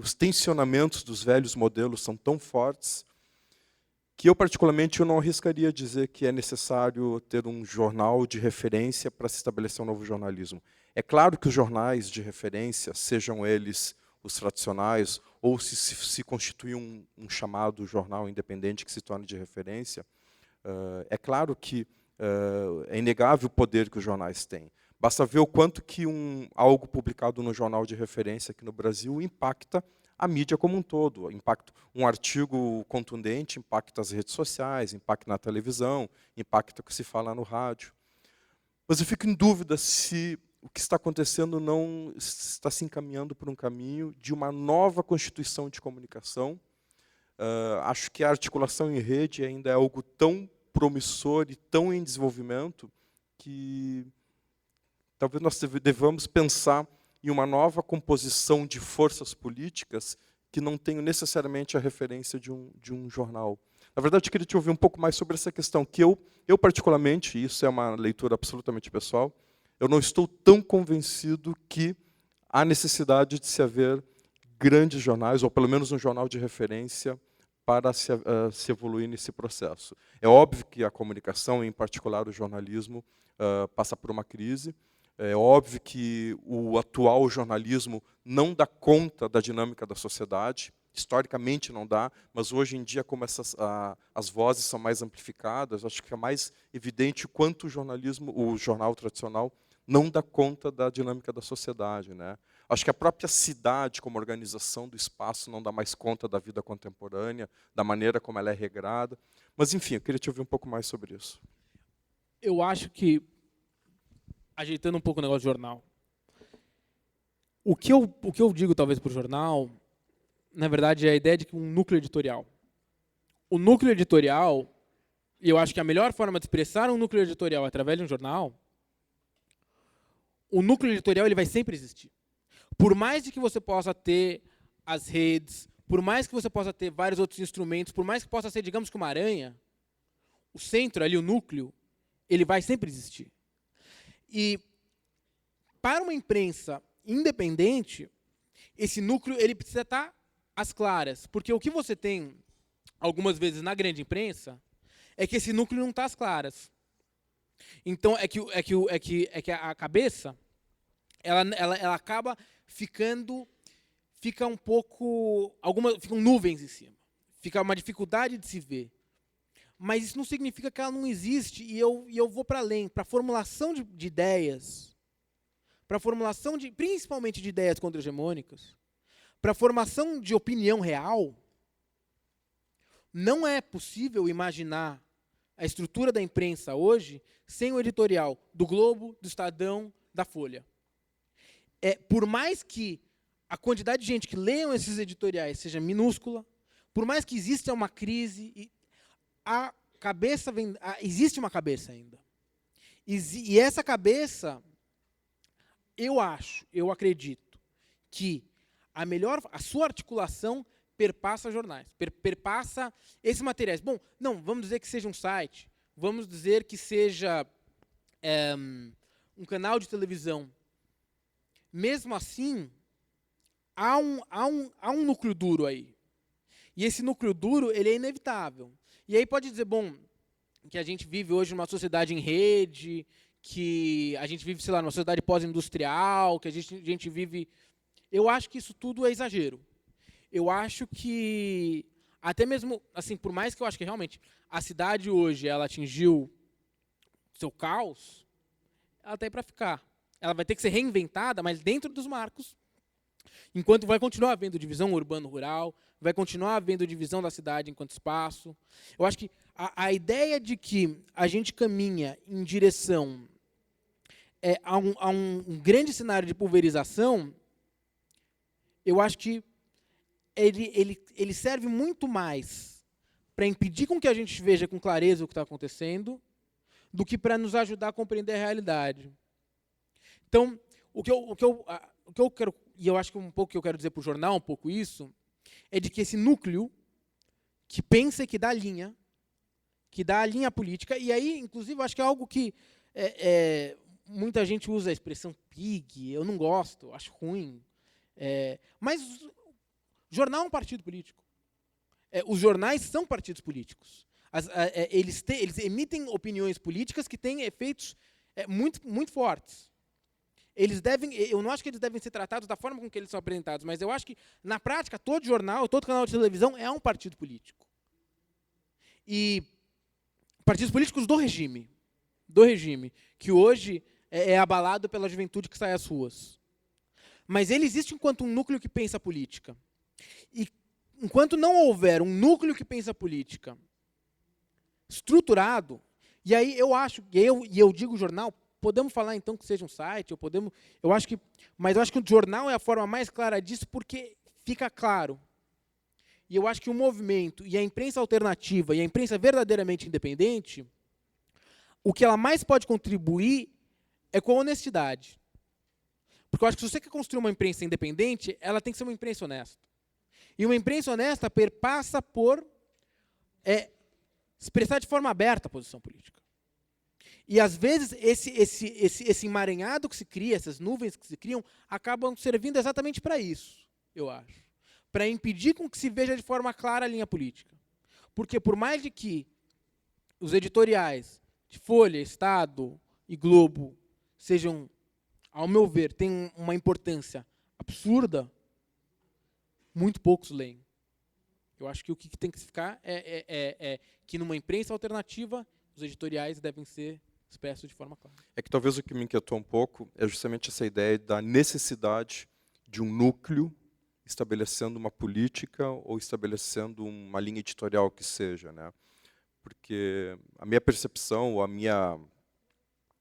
os tensionamentos dos velhos modelos são tão fortes, que eu, particularmente, eu não arriscaria dizer que é necessário ter um jornal de referência para se estabelecer um novo jornalismo. É claro que os jornais de referência, sejam eles os tradicionais, ou se constituir um chamado jornal independente que se torne de referência, é claro que é inegável o poder que os jornais têm. Basta ver o quanto que algo publicado no jornal de referência aqui no Brasil impacta a mídia como um todo. Um artigo contundente impacta as redes sociais, impacta na televisão, impacta o que se fala no rádio. Mas eu fico em dúvida se o que está acontecendo não está se encaminhando por um caminho de uma nova constituição de comunicação. Acho que a articulação em rede ainda é algo tão promissor e tão em desenvolvimento que talvez nós devamos pensar em uma nova composição de forças políticas que não tenham necessariamente a referência de um jornal. Na verdade, eu queria te ouvir um pouco mais sobre essa questão, que eu particularmente, isso é uma leitura absolutamente pessoal, eu não estou tão convencido que há necessidade de se haver grandes jornais, ou pelo menos um jornal de referência, para se evoluir nesse processo. É óbvio que a comunicação, em particular o jornalismo, passa por uma crise. É óbvio que o atual jornalismo não dá conta da dinâmica da sociedade, historicamente não dá, mas hoje em dia, como as vozes são mais amplificadas, acho que é mais evidente o quanto o jornal tradicional, não dá conta da dinâmica da sociedade, né? Acho que a própria cidade, como organização do espaço, não dá mais conta da vida contemporânea, da maneira como ela é regrada. Mas, enfim, eu queria te ouvir um pouco mais sobre isso. Eu acho que, ajeitando um pouco o negócio de jornal, o que eu digo, talvez, para o jornal, na verdade, é a ideia de que um núcleo editorial. O núcleo editorial, e eu acho que a melhor forma de expressar um núcleo editorial através de um jornal, o núcleo editorial ele vai sempre existir. Por mais de que você possa ter as redes, por mais que você possa ter vários outros instrumentos, por mais que possa ser, digamos que uma aranha, o centro ali, o núcleo, ele vai sempre existir. E para uma imprensa independente, esse núcleo ele precisa estar às claras, porque o que você tem algumas vezes na grande imprensa é que esse núcleo não está às claras. Então é que a cabeça ela acaba ficam nuvens em cima, fica uma dificuldade de se ver. Mas isso não significa que ela não existe, e eu vou para além, para a formulação de ideias, para a formulação principalmente de ideias contra-hegemônicas, para a formação de opinião real. Não é possível imaginar a estrutura da imprensa hoje sem o editorial do Globo, do Estadão, da Folha. Por mais que a quantidade de gente que leiam esses editoriais seja minúscula, por mais que exista uma crise, existe uma cabeça ainda. E essa cabeça, eu acredito, que a sua articulação perpassa jornais, perpassa esses materiais. Bom, não, vamos dizer que seja um site, vamos dizer que seja um canal de televisão. Mesmo assim, há um núcleo duro aí. E esse núcleo duro, ele é inevitável. E aí pode dizer, bom, que a gente vive hoje numa sociedade em rede, que a gente vive, sei lá, numa sociedade pós-industrial, que a gente vive... Eu acho que isso tudo é exagero. Eu acho que, até mesmo, assim, por mais que eu acho que realmente a cidade hoje ela atingiu seu caos, ela está aí para ficar. Ela vai ter que ser reinventada, mas dentro dos marcos. Enquanto vai continuar havendo divisão urbano-rural, vai continuar havendo divisão da cidade enquanto espaço. Eu acho que a ideia de que a gente caminha em direção a um grande cenário de pulverização, eu acho que ele serve muito mais para impedir com que a gente veja com clareza o que está acontecendo do que para nos ajudar a compreender a realidade. Então, o que eu quero, e eu acho que um pouco que eu quero dizer para o jornal, um pouco isso, é de que esse núcleo que pensa e que dá a linha política, e aí, inclusive, eu acho que é algo que muita gente usa a expressão pig, eu não gosto, acho ruim, mas jornal é um partido político. Os jornais são partidos políticos. Eles emitem opiniões políticas que têm efeitos muito, muito fortes. Eu não acho que eles devem ser tratados da forma com que eles são apresentados, mas eu acho que, na prática, todo jornal, todo canal de televisão é um partido político. E partidos políticos do regime, que hoje é abalado pela juventude que sai às ruas. Mas ele existe enquanto um núcleo que pensa política. E enquanto não houver um núcleo que pensa política estruturado, e aí eu acho, e eu digo jornal, podemos falar então que seja um site, mas eu acho que o jornal é a forma mais clara disso, porque fica claro. E eu acho que o movimento e a imprensa alternativa e a imprensa verdadeiramente independente, o que ela mais pode contribuir é com a honestidade. Porque eu acho que se você quer construir uma imprensa independente, ela tem que ser uma imprensa honesta. E uma imprensa honesta perpassa por expressar de forma aberta a posição política. E, às vezes, esse emaranhado que se cria, essas nuvens que se criam, acabam servindo exatamente para isso, eu acho. Para impedir com que se veja de forma clara a linha política. Porque, por mais de que os editoriais de Folha, Estado e Globo sejam, ao meu ver, tenham uma importância absurda, muito poucos leem. Eu acho que o que tem que ficar é que, numa imprensa alternativa, os editoriais devem ser expresso de forma clara. É que talvez o que me inquietou um pouco é justamente essa ideia da necessidade de um núcleo estabelecendo uma política ou estabelecendo uma linha editorial que seja, né? Porque a minha percepção ou a minha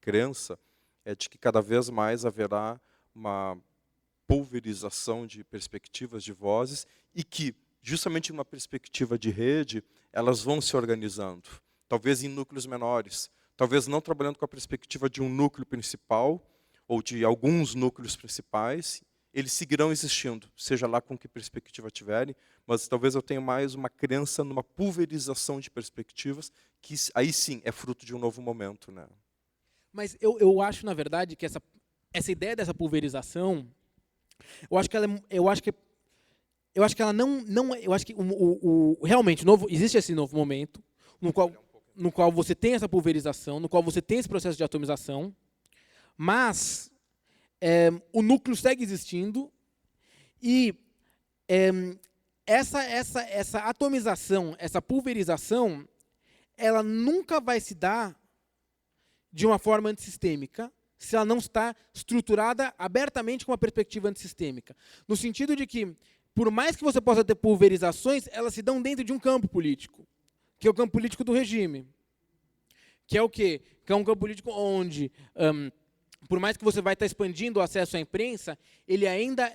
crença é de que cada vez mais haverá uma pulverização de perspectivas, de vozes, e que, justamente numa perspectiva de rede, elas vão se organizando, talvez em núcleos menores, talvez não trabalhando com a perspectiva de um núcleo principal, ou de alguns núcleos principais, eles seguirão existindo, seja lá com que perspectiva tiverem, mas talvez eu tenha mais uma crença numa pulverização de perspectivas, que aí sim é fruto de um novo momento, né? Mas eu acho, na verdade, que essa ideia dessa pulverização, eu acho que realmente existe esse novo momento no qual você tem essa pulverização, no qual você tem esse processo de atomização, mas o núcleo segue existindo e essa atomização, essa pulverização, ela nunca vai se dar de uma forma antissistêmica, se ela não está estruturada abertamente com uma perspectiva antissistêmica. No sentido de que, por mais que você possa ter pulverizações, elas se dão dentro de um campo político, que é o campo político do regime. Que é o quê? Que é um campo político onde, por mais que você vai estar expandindo o acesso à imprensa, ele ainda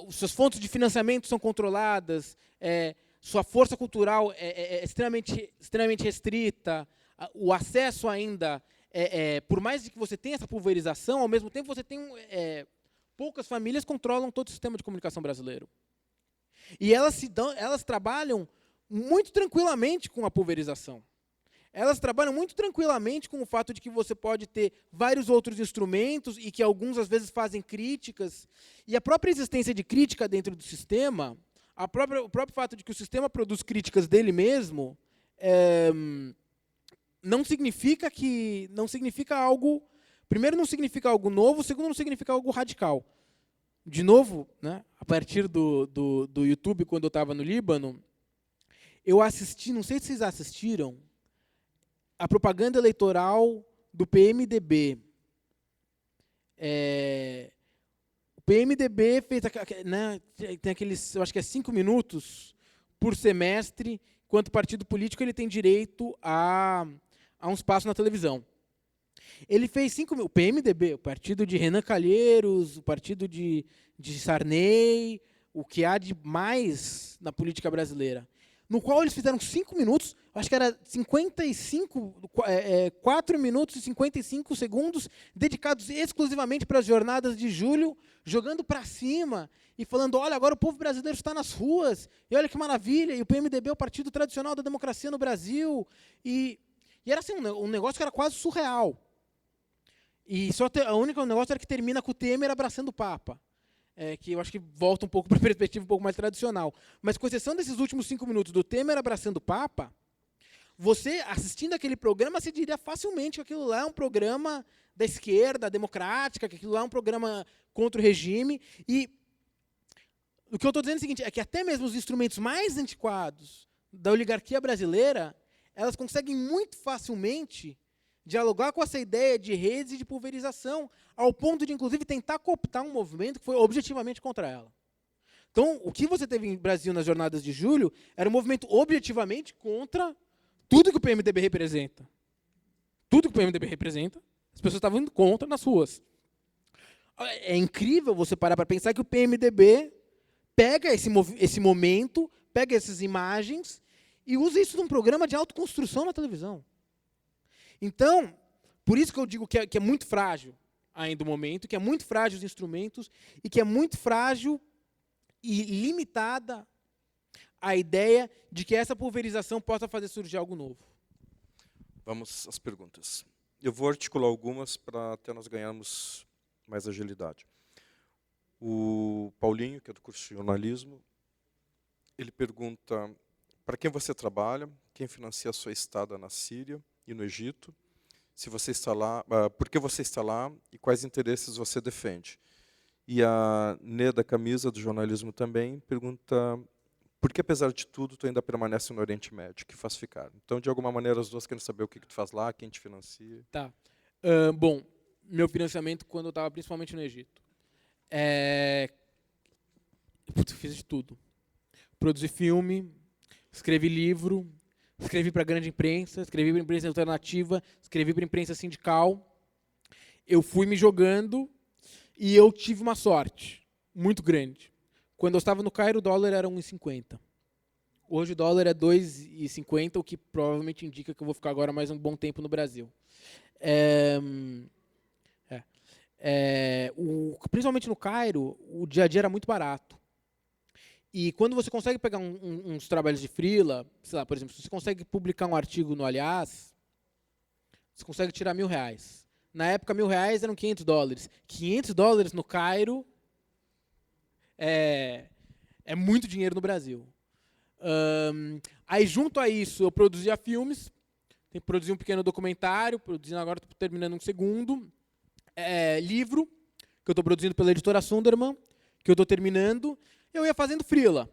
suas fontes de financiamento são controladas, sua força cultural é extremamente restrita, o acesso ainda, por mais que você tenha essa pulverização, ao mesmo tempo você tem poucas famílias controlam todo o sistema de comunicação brasileiro. E elas trabalham muito tranquilamente com a pulverização. Elas trabalham muito tranquilamente com o fato de que você pode ter vários outros instrumentos e que alguns, às vezes, fazem críticas. E a própria existência de crítica dentro do sistema, o próprio fato de que o sistema produz críticas dele mesmo, não significa algo... Primeiro, não significa algo novo. Segundo, não significa algo radical. De novo, né, a partir do YouTube, quando eu estava no Líbano, eu assisti, não sei se vocês assistiram, a propaganda eleitoral do PMDB. O PMDB fez, né, tem aqueles, eu acho que é 5 minutos por semestre, enquanto partido político ele tem direito a um espaço na televisão. Ele fez 5 mil, o PMDB, o partido de Renan Calheiros, o partido de Sarney, o que há de mais na política brasileira, no qual eles fizeram 5 minutos, acho que era 4 minutos e 55 segundos, dedicados exclusivamente para as jornadas de julho, jogando para cima e falando, olha, agora o povo brasileiro está nas ruas, e olha que maravilha, e o PMDB é o partido tradicional da democracia no Brasil. E era assim, um negócio que era quase surreal. E o único negócio era que termina com o Temer abraçando o Papa. Que eu acho que volta um pouco para a perspectiva um pouco mais tradicional. Mas, com exceção desses últimos 5 minutos do Temer abraçando o Papa, você, assistindo aquele programa, se diria facilmente que aquilo lá é um programa da esquerda, democrática, que aquilo lá é um programa contra o regime. E o que eu estou dizendo é o seguinte, é que até mesmo os instrumentos mais antiquados da oligarquia brasileira, elas conseguem muito facilmente dialogar com essa ideia de redes e de pulverização, ao ponto de, inclusive, tentar cooptar um movimento que foi objetivamente contra ela. Então, o que você teve em Brasil nas jornadas de julho era um movimento objetivamente contra tudo que o PMDB representa. Tudo que o PMDB representa, as pessoas estavam indo contra nas ruas. É incrível você parar para pensar que o PMDB pega esse momento, pega essas imagens e usa isso num programa de autoconstrução na televisão. Então, por isso que eu digo que é muito frágil ainda o momento, que é muito frágil os instrumentos e que é muito frágil e limitada a ideia de que essa pulverização possa fazer surgir algo novo. Vamos às perguntas. Eu vou articular algumas para até nós ganharmos mais agilidade. O Paulinho, que é do curso de jornalismo, ele pergunta, para quem você trabalha, quem financia a sua estada na Síria e no Egito, se você está lá, por que você está lá e quais interesses você defende. E a Neda Camisa, do jornalismo também, pergunta, por que apesar de tudo tu ainda permanece no Oriente Médio, que faz ficar? Então, de alguma maneira, as duas querem saber o que tu faz lá, quem te financia. Tá. Bom, meu financiamento quando eu estava principalmente no Egito. Eu fiz de tudo. Produzi filme, escrevi livro, escrevi para a grande imprensa, escrevi para a imprensa alternativa, escrevi para a imprensa sindical. Eu fui me jogando e eu tive uma sorte muito grande. Quando eu estava no Cairo, o dólar era 1,50. Hoje o dólar é 2,50, o que provavelmente indica que eu vou ficar agora mais um bom tempo no Brasil. Principalmente no Cairo, o dia a dia era muito barato. E quando você consegue pegar uns trabalhos de freela, sei lá, por exemplo, se você consegue publicar um artigo no Aliás, você consegue tirar R$1.000. Na época, R$1.000 eram $500. $500 no Cairo é muito dinheiro no Brasil. Aí, junto a isso, eu produzia filmes, produzi um pequeno documentário, agora estou terminando um segundo, livro, que eu estou produzindo pela editora Sunderman, que eu estou terminando. Eu ia fazendo freela.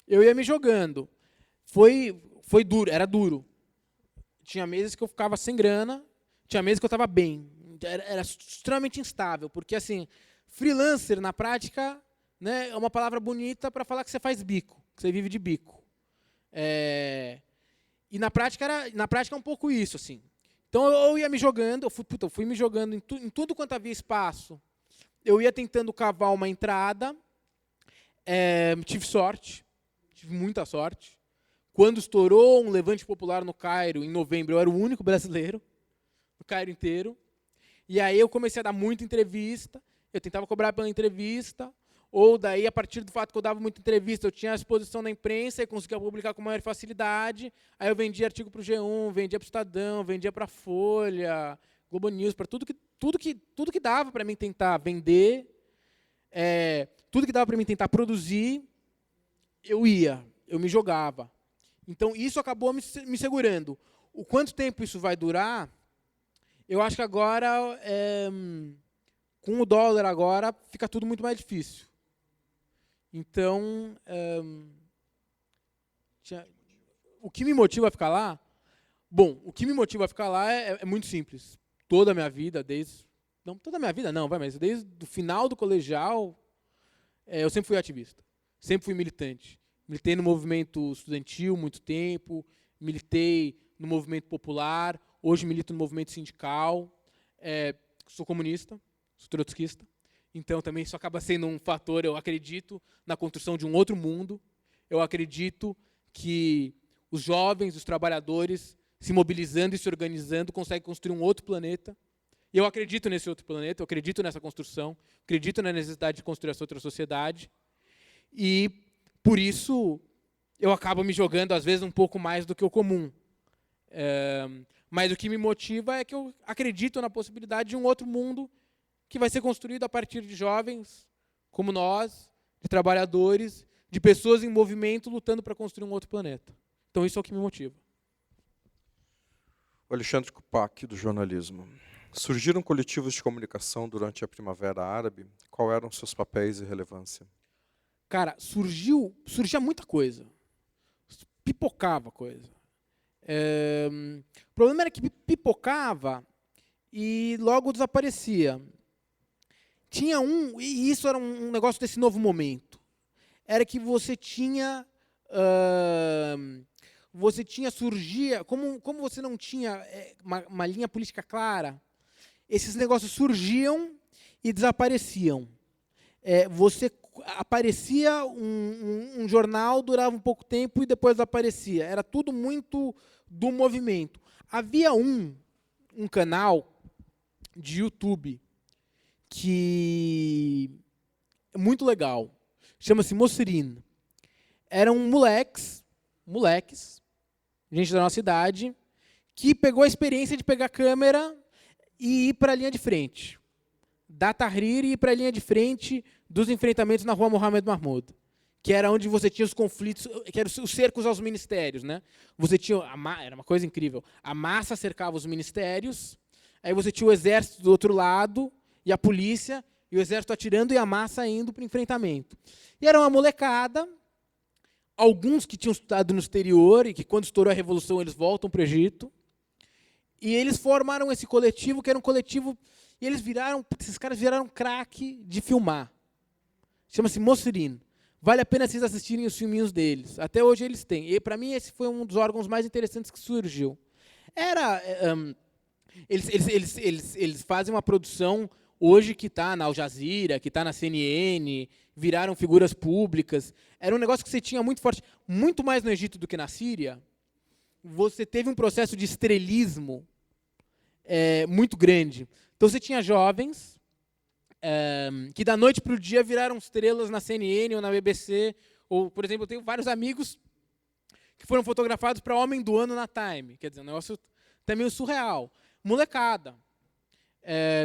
Eu ia me jogando. Foi duro, era duro. Tinha meses que eu ficava sem grana, tinha meses que eu estava bem. Era extremamente instável, porque assim, freelancer na prática, né, é uma palavra bonita para falar que você faz bico, que você vive de bico. E na prática é um pouco isso, assim. Então eu ia me jogando, eu fui me jogando em tudo quanto havia espaço. Eu ia tentando cavar uma entrada. Tive sorte, tive muita sorte. Quando estourou um levante popular no Cairo, em novembro, eu era o único brasileiro, no Cairo inteiro. E aí eu comecei a dar muita entrevista, eu tentava cobrar pela entrevista, ou daí, a partir do fato que eu dava muita entrevista, eu tinha a exposição na imprensa e conseguia publicar com maior facilidade. Aí eu vendia artigo para o G1, vendia para o Estadão, vendia para a Folha, Globo News, para tudo que dava para mim tentar vender, tudo que dava para mim tentar produzir, eu me jogava. Então, isso acabou me segurando. O quanto tempo isso vai durar, eu acho que agora, com o dólar agora, fica tudo muito mais difícil. Então, o que me motiva a ficar lá? Bom, o que me motiva a ficar lá é muito simples. Toda a minha vida, não, toda a minha vida não, mas desde o final do colegial, eu sempre fui ativista, sempre fui militante. Militei no movimento estudantil muito tempo, militei no movimento popular, hoje milito no movimento sindical, sou comunista, sou trotskista, então também isso acaba sendo um fator, eu acredito na construção de um outro mundo, eu acredito que os jovens, os trabalhadores, se mobilizando e se organizando, conseguem construir um outro planeta. E eu acredito nesse outro planeta, eu acredito nessa construção, acredito na necessidade de construir essa outra sociedade, e por isso, eu acabo me jogando, às vezes, um pouco mais do que o comum. Mas o que me motiva é que eu acredito na possibilidade de um outro mundo que vai ser construído a partir de jovens, como nós, de trabalhadores, de pessoas em movimento lutando para construir um outro planeta. Então, isso é o que me motiva. O Alexandre Kupak, do jornalismo. Surgiram coletivos de comunicação durante a Primavera Árabe? Qual eram seus papéis e relevância? Cara, surgia muita coisa. Pipocava coisa. O problema era que pipocava e logo desaparecia. Tinha e isso era um negócio desse novo momento, era que surgia, como você não tinha uma linha política clara, esses negócios surgiam e desapareciam. Aparecia um jornal, durava um pouco tempo e depois desaparecia. Era tudo muito do movimento. Havia um canal de YouTube que é muito legal. Chama-se Mocerin. Eram moleques, gente da nossa idade, que pegou a experiência de pegar a câmera e ir para a linha de frente. Da Tahrir e ir para a linha de frente dos enfrentamentos na rua Mohamed Mahmoud, que era onde você tinha os conflitos, que eram os cercos aos ministérios, né? Você tinha era uma coisa incrível. A massa cercava os ministérios, aí você tinha o exército do outro lado e a polícia, e o exército atirando e a massa indo para o enfrentamento. E era uma molecada, alguns que tinham estudado no exterior e que quando estourou a revolução eles voltam para o Egito. E eles formaram esse coletivo, que era um coletivo, e esses caras viraram craque de filmar. Chama-se Mocerin. Vale a pena vocês assistirem os filminhos deles. Até hoje eles têm. E, para mim, esse foi um dos órgãos mais interessantes que surgiu. Eles fazem uma produção hoje que está na Al Jazeera, que está na CNN, viraram figuras públicas. Era um negócio que você tinha muito forte, muito mais no Egito do que na Síria. Você teve um processo de estrelismo muito grande. Então, você tinha jovens que da noite para o dia viraram estrelas na CNN ou na BBC. Ou, por exemplo, eu tenho vários amigos que foram fotografados para Homem do Ano na Time. Quer dizer, um negócio também surreal. Molecada.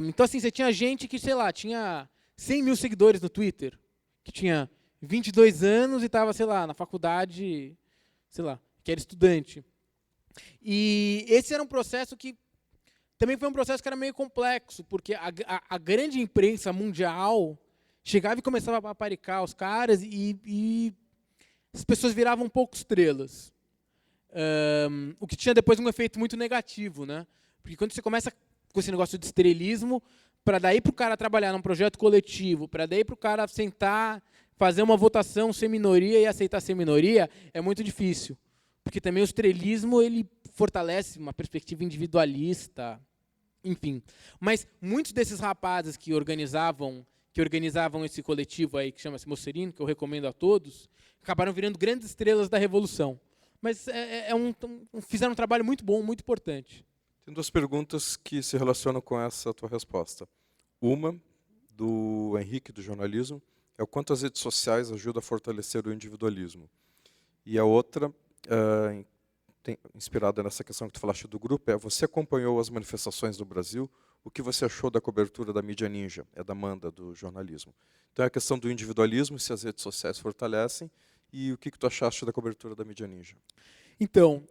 Então, assim, você tinha gente que, sei lá, tinha 100 mil seguidores no Twitter, que tinha 22 anos e estava, sei lá, na faculdade, sei lá, que era estudante. E esse era um processo que também foi um processo que era meio complexo, porque a grande imprensa mundial chegava e começava a paparicar os caras e as pessoas viravam um pouco estrelas. O que tinha depois um efeito muito negativo, né? Porque quando você começa com esse negócio de estrelismo, para daí para o cara trabalhar num projeto coletivo, para daí para o cara sentar, fazer uma votação ser minoria e aceitar ser minoria, é muito difícil. Porque também o estrelismo ele fortalece uma perspectiva individualista, enfim. Mas muitos desses rapazes que organizavam esse coletivo aí que chama-se Mocerino, que eu recomendo a todos, acabaram virando grandes estrelas da Revolução. Mas fizeram um trabalho muito bom, muito importante. Tem duas perguntas que se relacionam com essa tua resposta. Uma, do Henrique, do jornalismo, é o quanto as redes sociais ajudam a fortalecer o individualismo. E a outra, inspirada nessa questão que tu falaste do grupo, é: você acompanhou as manifestações do Brasil? O que você achou da cobertura da mídia ninja? É da Amanda, do jornalismo. Então é a questão do individualismo, se as redes sociais fortalecem, e o que tu achaste da cobertura da mídia ninja? Então,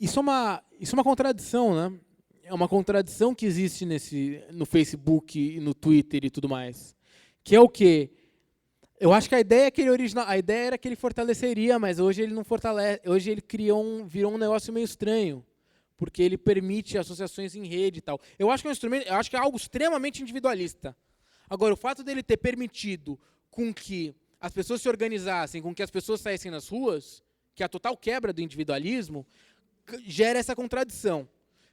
isso é uma contradição, né? É uma contradição que existe no Facebook e no Twitter e tudo mais. Que é o quê? Eu acho que a ideia era que ele fortaleceria, mas hoje ele não fortalece. Hoje ele virou um negócio meio estranho, porque ele permite associações em rede e tal. Eu acho que é um instrumento, eu acho que é algo extremamente individualista. Agora, o fato dele ter permitido com que as pessoas se organizassem, com que as pessoas saíssem nas ruas, que é a total quebra do individualismo, gera essa contradição.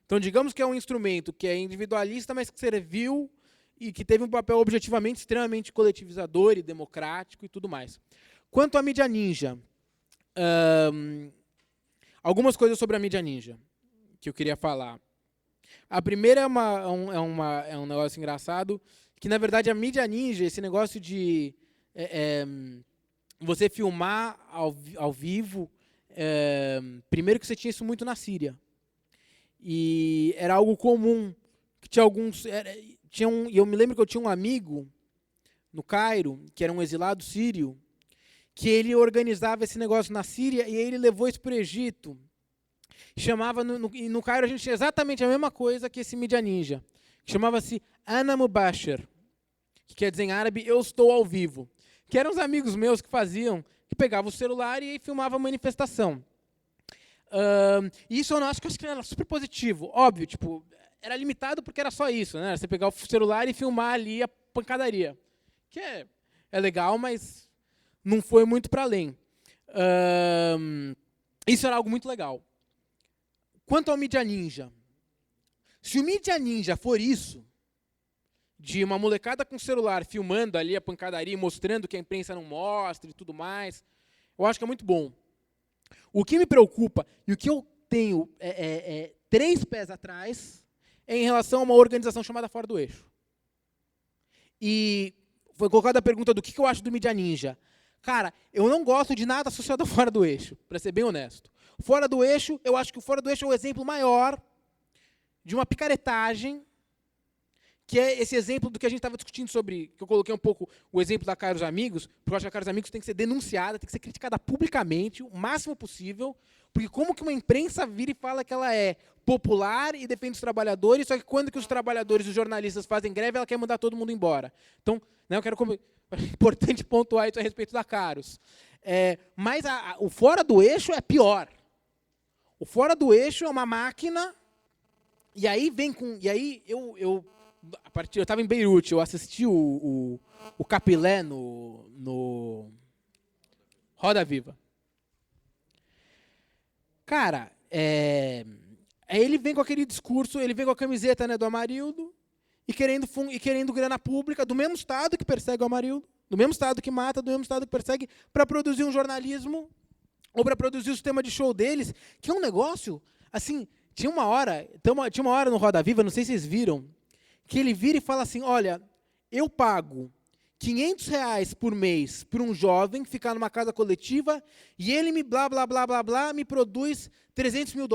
Então, digamos que é um instrumento que é individualista, mas que serviu e que teve um papel objetivamente extremamente coletivizador e democrático e tudo mais. Quanto à mídia ninja, algumas coisas sobre a mídia ninja que eu queria falar. A primeira é um negócio engraçado, que, na verdade, a mídia ninja, esse negócio de você filmar ao vivo, primeiro que você tinha isso muito na Síria. E era algo comum, que tinha alguns... eu me lembro que eu tinha um amigo no Cairo, que era um exilado sírio, que ele organizava esse negócio na Síria e ele levou isso para o Egito. Chamava no Cairo a gente tinha exatamente a mesma coisa que esse mídia ninja, que chamava-se Ana Mubasher, que quer dizer em árabe, eu estou ao vivo. Que eram os amigos meus que pegavam o celular e filmavam a manifestação. Isso eu acho que era super positivo. Óbvio, tipo, era limitado porque era só isso, né? Você pegar o celular e filmar ali a pancadaria. Que é legal, mas não foi muito para além. Isso era algo muito legal. Quanto ao mídia ninja, se o mídia ninja for isso, de uma molecada com celular filmando ali a pancadaria e mostrando que a imprensa não mostra e tudo mais, eu acho que é muito bom. O que me preocupa e o que eu tenho 3 pés atrás é em relação a uma organização chamada Fora do Eixo. E foi colocada a pergunta do que eu acho do mídia ninja. Cara, eu não gosto de nada associado a Fora do Eixo, para ser bem honesto. Fora do Eixo, eu acho que o Fora do Eixo é o exemplo maior de uma picaretagem, que é esse exemplo do que a gente estava discutindo sobre, que eu coloquei um pouco o exemplo da Caros Amigos, porque eu acho que a Caros Amigos tem que ser denunciada, tem que ser criticada publicamente, o máximo possível, porque como que uma imprensa vira e fala que ela é popular e defende os trabalhadores, só que quando que os trabalhadores e os jornalistas fazem greve, ela quer mandar todo mundo embora. Então, né, é importante pontuar isso a respeito da Caros. Mas o Fora do Eixo é pior. O Fora do Eixo é uma máquina, e aí vem com... E aí eu estava em Beirute, eu assisti o Capilé no Roda Viva. Cara, ele vem com aquele discurso, ele vem com a camiseta, né, do Amarildo, e querendo grana pública do mesmo Estado que persegue o Amarildo, do mesmo Estado que mata, do mesmo Estado que persegue, para produzir um jornalismo, ou para produzir o sistema de show deles, que é um negócio, assim, tinha uma hora no Roda Viva, não sei se vocês viram, que ele vira e fala assim, olha, eu pago R$500 por mês para um jovem ficar numa casa coletiva e ele me blá, blá, blá, blá, blá, me produz $300 mil.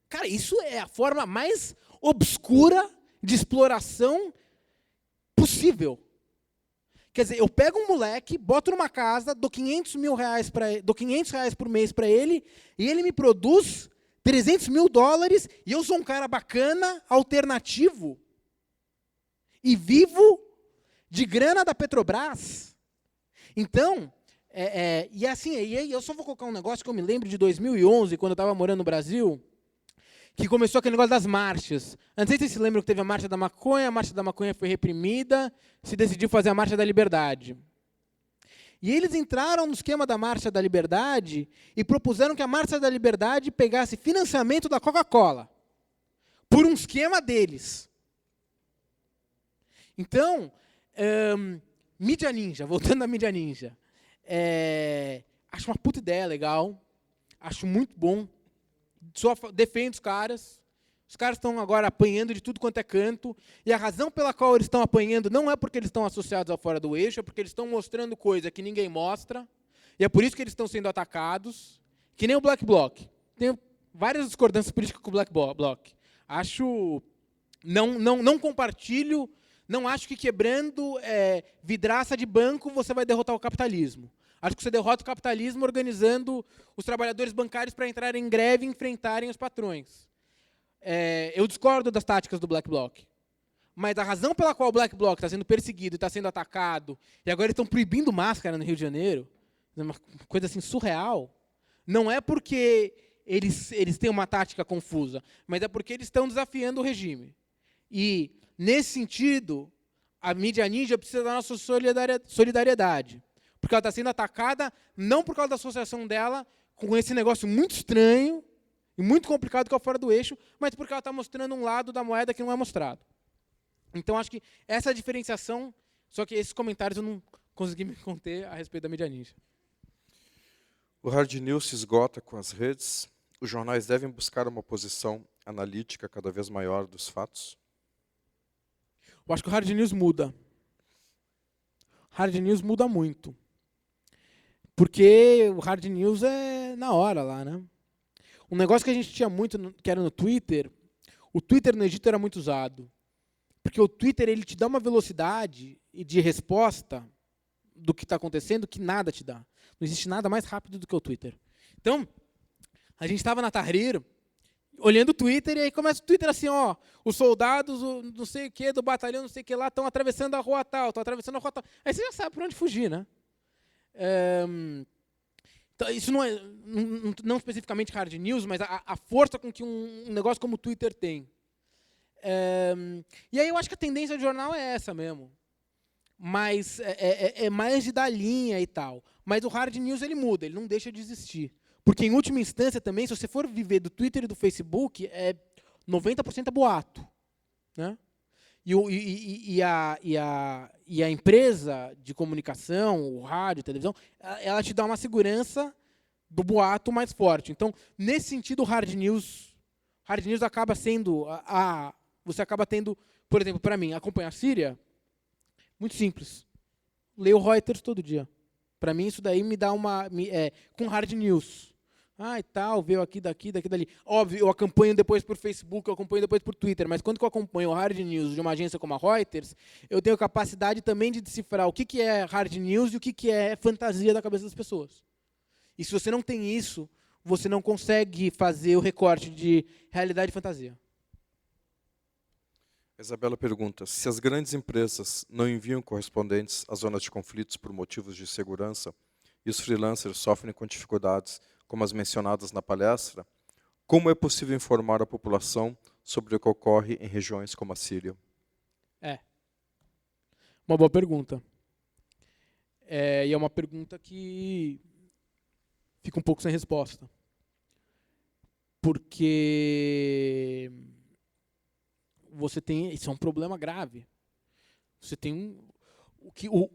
Cara, isso é a forma mais obscura de exploração possível. Quer dizer, eu pego um moleque, boto numa casa, dou R$500 por mês para ele e ele me produz $300 mil e eu sou um cara bacana, alternativo, e vivo de grana da Petrobras. Então, E assim, aí eu só vou colocar um negócio que eu me lembro de 2011, quando eu estava morando no Brasil, que começou aquele negócio das marchas. Não sei se vocês se lembram que teve a Marcha da Maconha foi reprimida, se decidiu fazer a Marcha da Liberdade. E eles entraram no esquema da Marcha da Liberdade e propuseram que a Marcha da Liberdade pegasse financiamento da Coca-Cola, por um esquema deles. Então, mídia ninja, voltando à mídia ninja. Acho uma puta ideia legal, acho muito bom, só defendo os caras estão agora apanhando de tudo quanto é canto, e a razão pela qual eles estão apanhando não é porque eles estão associados ao Fora do Eixo, é porque eles estão mostrando coisa que ninguém mostra, e é por isso que eles estão sendo atacados, que nem o Black Bloc. Tenho várias discordâncias políticas com o Black Bloc. Acho, não compartilho, não acho que quebrando vidraça de banco você vai derrotar o capitalismo. Acho que você derrota o capitalismo organizando os trabalhadores bancários para entrarem em greve e enfrentarem os patrões. Eu discordo das táticas do Black Bloc. Mas a razão pela qual o Black Bloc está sendo perseguido e está sendo atacado, e agora eles estão proibindo máscara no Rio de Janeiro, uma coisa assim surreal, não é porque eles têm uma tática confusa, mas é porque eles estão desafiando o regime. E, nesse sentido, a mídia ninja precisa da nossa solidariedade. Porque ela está sendo atacada não por causa da associação dela com esse negócio muito estranho e muito complicado que é o Fora do Eixo, mas porque ela está mostrando um lado da moeda que não é mostrado. Então, acho que essa diferenciação, só que esses comentários eu não consegui me conter a respeito da mídia ninja. O hard news se esgota com as redes. Os jornais devem buscar uma posição analítica cada vez maior dos fatos? Eu acho que o hard news muda. Hard news muda muito. Porque o hard news é na hora lá, né? Um negócio que a gente tinha muito, que era no Twitter, o Twitter no Egito era muito usado. Porque o Twitter ele te dá uma velocidade de resposta do que está acontecendo que nada te dá. Não existe nada mais rápido do que o Twitter. Então, a gente estava na Tahrir, olhando o Twitter, e aí começa o Twitter assim, ó, os soldados, não sei o que, do batalhão, não sei o que lá, estão atravessando a rua tal, estão atravessando a rua tal. Aí você já sabe por onde fugir, né? Então, isso não especificamente hard news, mas a força com que um negócio como o Twitter tem. E aí eu acho que a tendência do jornal é essa mesmo. Mas é mais de dar linha e tal. Mas o hard news ele muda, ele não deixa de existir. Porque, em última instância, também, se você for viver do Twitter e do Facebook, 90% é boato. Né? E a empresa de comunicação, o rádio, a televisão, ela te dá uma segurança do boato mais forte. Então, nesse sentido, o hard news acaba sendo... Você acaba tendo, por exemplo, para mim, acompanhar a Síria, muito simples. Leio o Reuters todo dia. Para mim, isso daí me dá com hard news. E tal, veio aqui, daqui, dali. Óbvio, eu acompanho depois por Facebook, eu acompanho depois por Twitter, mas quando eu acompanho o hard news de uma agência como a Reuters, eu tenho capacidade também de decifrar o que é hard news e o que é fantasia da cabeça das pessoas. E se você não tem isso, você não consegue fazer o recorte de realidade e fantasia. Isabela pergunta, se as grandes empresas não enviam correspondentes às zonas de conflitos por motivos de segurança e os freelancers sofrem com dificuldades como as mencionadas na palestra, como é possível informar a população sobre o que ocorre em regiões como a Síria? Uma boa pergunta. E é uma pergunta que fica um pouco sem resposta. Porque isso é um problema grave. Você tem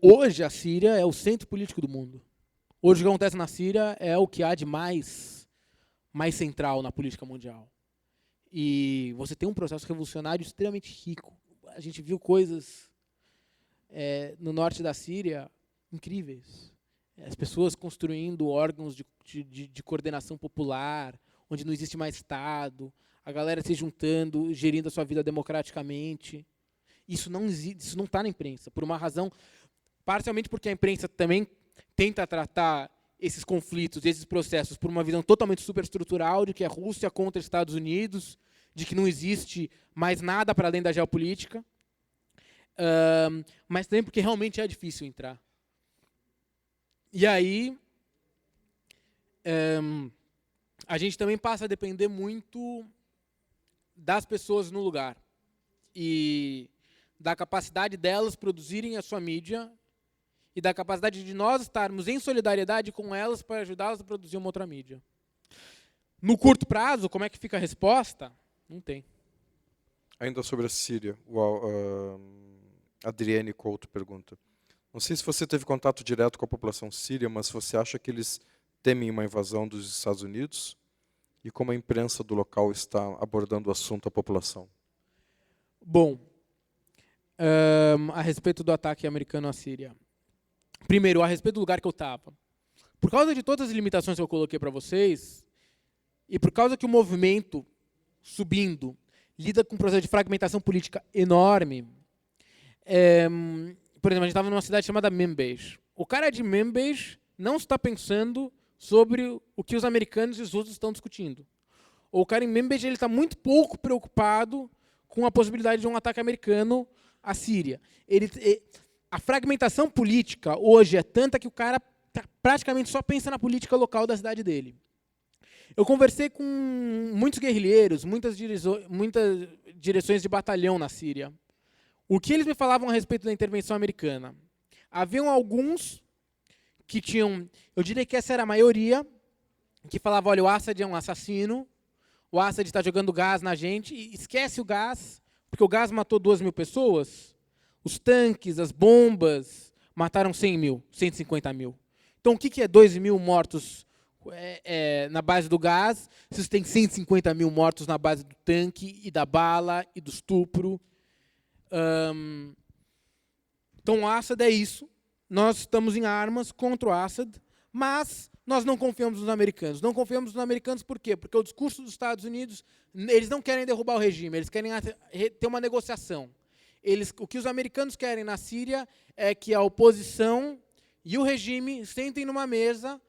hoje a Síria é o centro político do mundo. Hoje o que acontece na Síria é o que há de mais central na política mundial. E você tem um processo revolucionário extremamente rico. A gente viu coisas no norte da Síria incríveis. As pessoas construindo órgãos de coordenação popular, onde não existe mais Estado, a galera se juntando, gerindo a sua vida democraticamente. Isso não está na imprensa, por uma razão, parcialmente porque a imprensa também tenta tratar esses conflitos, esses processos, por uma visão totalmente superestrutural de que é Rússia contra Estados Unidos, de que não existe mais nada para além da geopolítica, mas também porque realmente é difícil entrar. E aí, a gente também passa a depender muito das pessoas no lugar e da capacidade delas produzirem a sua mídia e da capacidade de nós estarmos em solidariedade com elas para ajudá-las a produzir uma outra mídia. No curto prazo, como é que fica a resposta? Não tem. Ainda sobre a Síria, Adriane Couto pergunta. Não sei se você teve contato direto com a população síria, mas você acha que eles temem uma invasão dos Estados Unidos? E como a imprensa do local está abordando o assunto à população? Bom, a respeito do ataque americano à Síria. Primeiro, a respeito do lugar que eu estava. Por causa de todas as limitações que eu coloquei para vocês, e por causa que o movimento subindo lida com um processo de fragmentação política enorme, por exemplo, a gente estava numa cidade chamada Membej. O cara de Membej não está pensando sobre o que os americanos e os russos estão discutindo. O cara em Membej está muito pouco preocupado com a possibilidade de um ataque americano à Síria. A fragmentação política hoje é tanta que o cara praticamente só pensa na política local da cidade dele. Eu conversei com muitos guerrilheiros, muitas direções de batalhão na Síria. O que eles me falavam a respeito da intervenção americana? Haviam alguns que tinham, eu diria que essa era a maioria, que falavam, olha, o Assad é um assassino, o Assad está jogando gás na gente, e esquece o gás, porque o gás matou 2.000 pessoas, os tanques, as bombas, mataram 100 mil, 150 mil. Então, o que é 2.000 mortos na base do gás, se você tem 150 mil mortos na base do tanque, e da bala, e do estupro? Então, o Assad é isso. Nós estamos em armas contra o Assad, mas nós não confiamos nos americanos. Não confiamos nos americanos por quê? Porque o discurso dos Estados Unidos, eles não querem derrubar o regime, eles querem ter uma negociação. O que os americanos querem na Síria é que a oposição e o regime sentem numa mesa,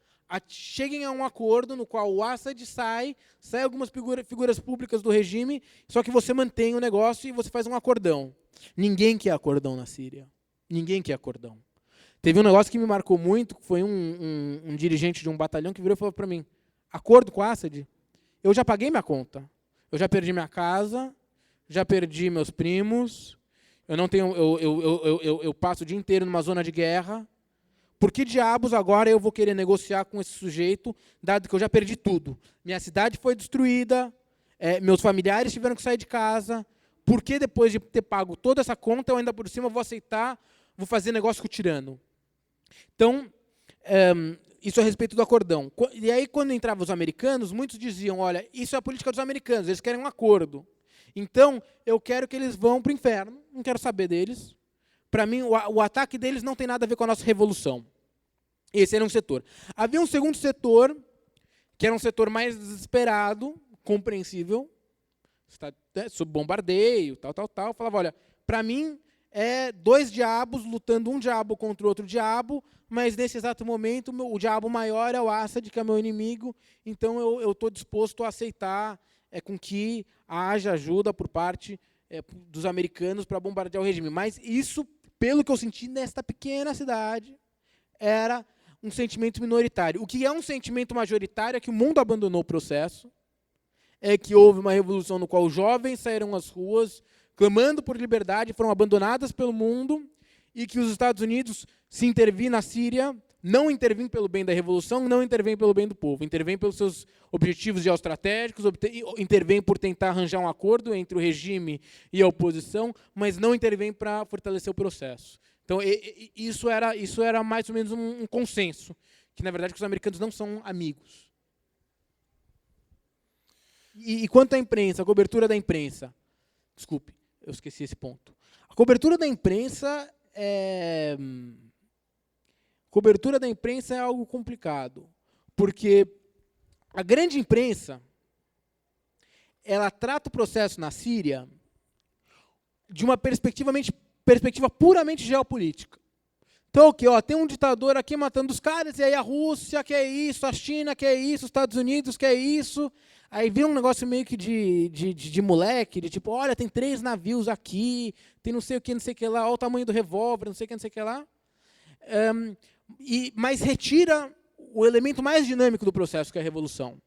cheguem a um acordo no qual o Assad sai algumas figuras públicas do regime, só que você mantém o negócio e você faz um acordão. Ninguém quer acordão na Síria. Ninguém quer acordão. Teve um negócio que me marcou muito, que foi um dirigente de um batalhão que virou e falou para mim, acordo com o Assad? Eu já paguei minha conta. Eu já perdi minha casa, já perdi meus primos, eu não tenho, eu passo o dia inteiro numa zona de guerra. Por que diabos agora eu vou querer negociar com esse sujeito, dado que eu já perdi tudo? Minha cidade foi destruída, meus familiares tiveram que sair de casa. Por que depois de ter pago toda essa conta, eu ainda por cima vou aceitar, vou fazer negócio com o tirano? Então, isso a respeito do acordão. E aí, quando entravam os americanos, muitos diziam, olha, isso é a política dos americanos, eles querem um acordo. Então, eu quero que eles vão para o inferno, não quero saber deles. Para mim, o ataque deles não tem nada a ver com a nossa revolução. Esse era um setor. Havia um segundo setor, que era um setor mais desesperado, compreensível, está sob bombardeio, tal. Falava, olha, para mim, é 2 diabos lutando um diabo contra o outro diabo, mas nesse exato momento o diabo maior é o Assad, que é meu inimigo, então eu estou disposto a aceitar com que haja ajuda por parte dos americanos para bombardear o regime. Mas isso, pelo que eu senti nesta pequena cidade, era um sentimento minoritário. O que é um sentimento majoritário é que o mundo abandonou o processo, é que houve uma revolução no qual os jovens saíram às ruas, clamando por liberdade, foram abandonadas pelo mundo, e que os Estados Unidos, se intervir na Síria, não intervêm pelo bem da revolução, não intervêm pelo bem do povo, intervêm pelos seus objetivos geoestratégicos, intervêm por tentar arranjar um acordo entre o regime e a oposição, mas não intervêm para fortalecer o processo. Então, isso era mais ou menos um consenso, que, na verdade, que os americanos não são amigos. E quanto à imprensa, a cobertura da imprensa, desculpe, eu esqueci esse ponto. A cobertura da imprensa é algo complicado, porque a grande imprensa, ela trata o processo na Síria de uma perspectiva puramente geopolítica. Então, o que? Tem um ditador aqui matando os caras, e aí a Rússia quer isso, a China quer isso, os Estados Unidos quer isso. Aí vira um negócio meio que de moleque, de tipo, olha, tem 3 navios aqui, tem não sei o que lá, olha o tamanho do revólver, não sei o que lá. mas retira o elemento mais dinâmico do processo, que é a revolução.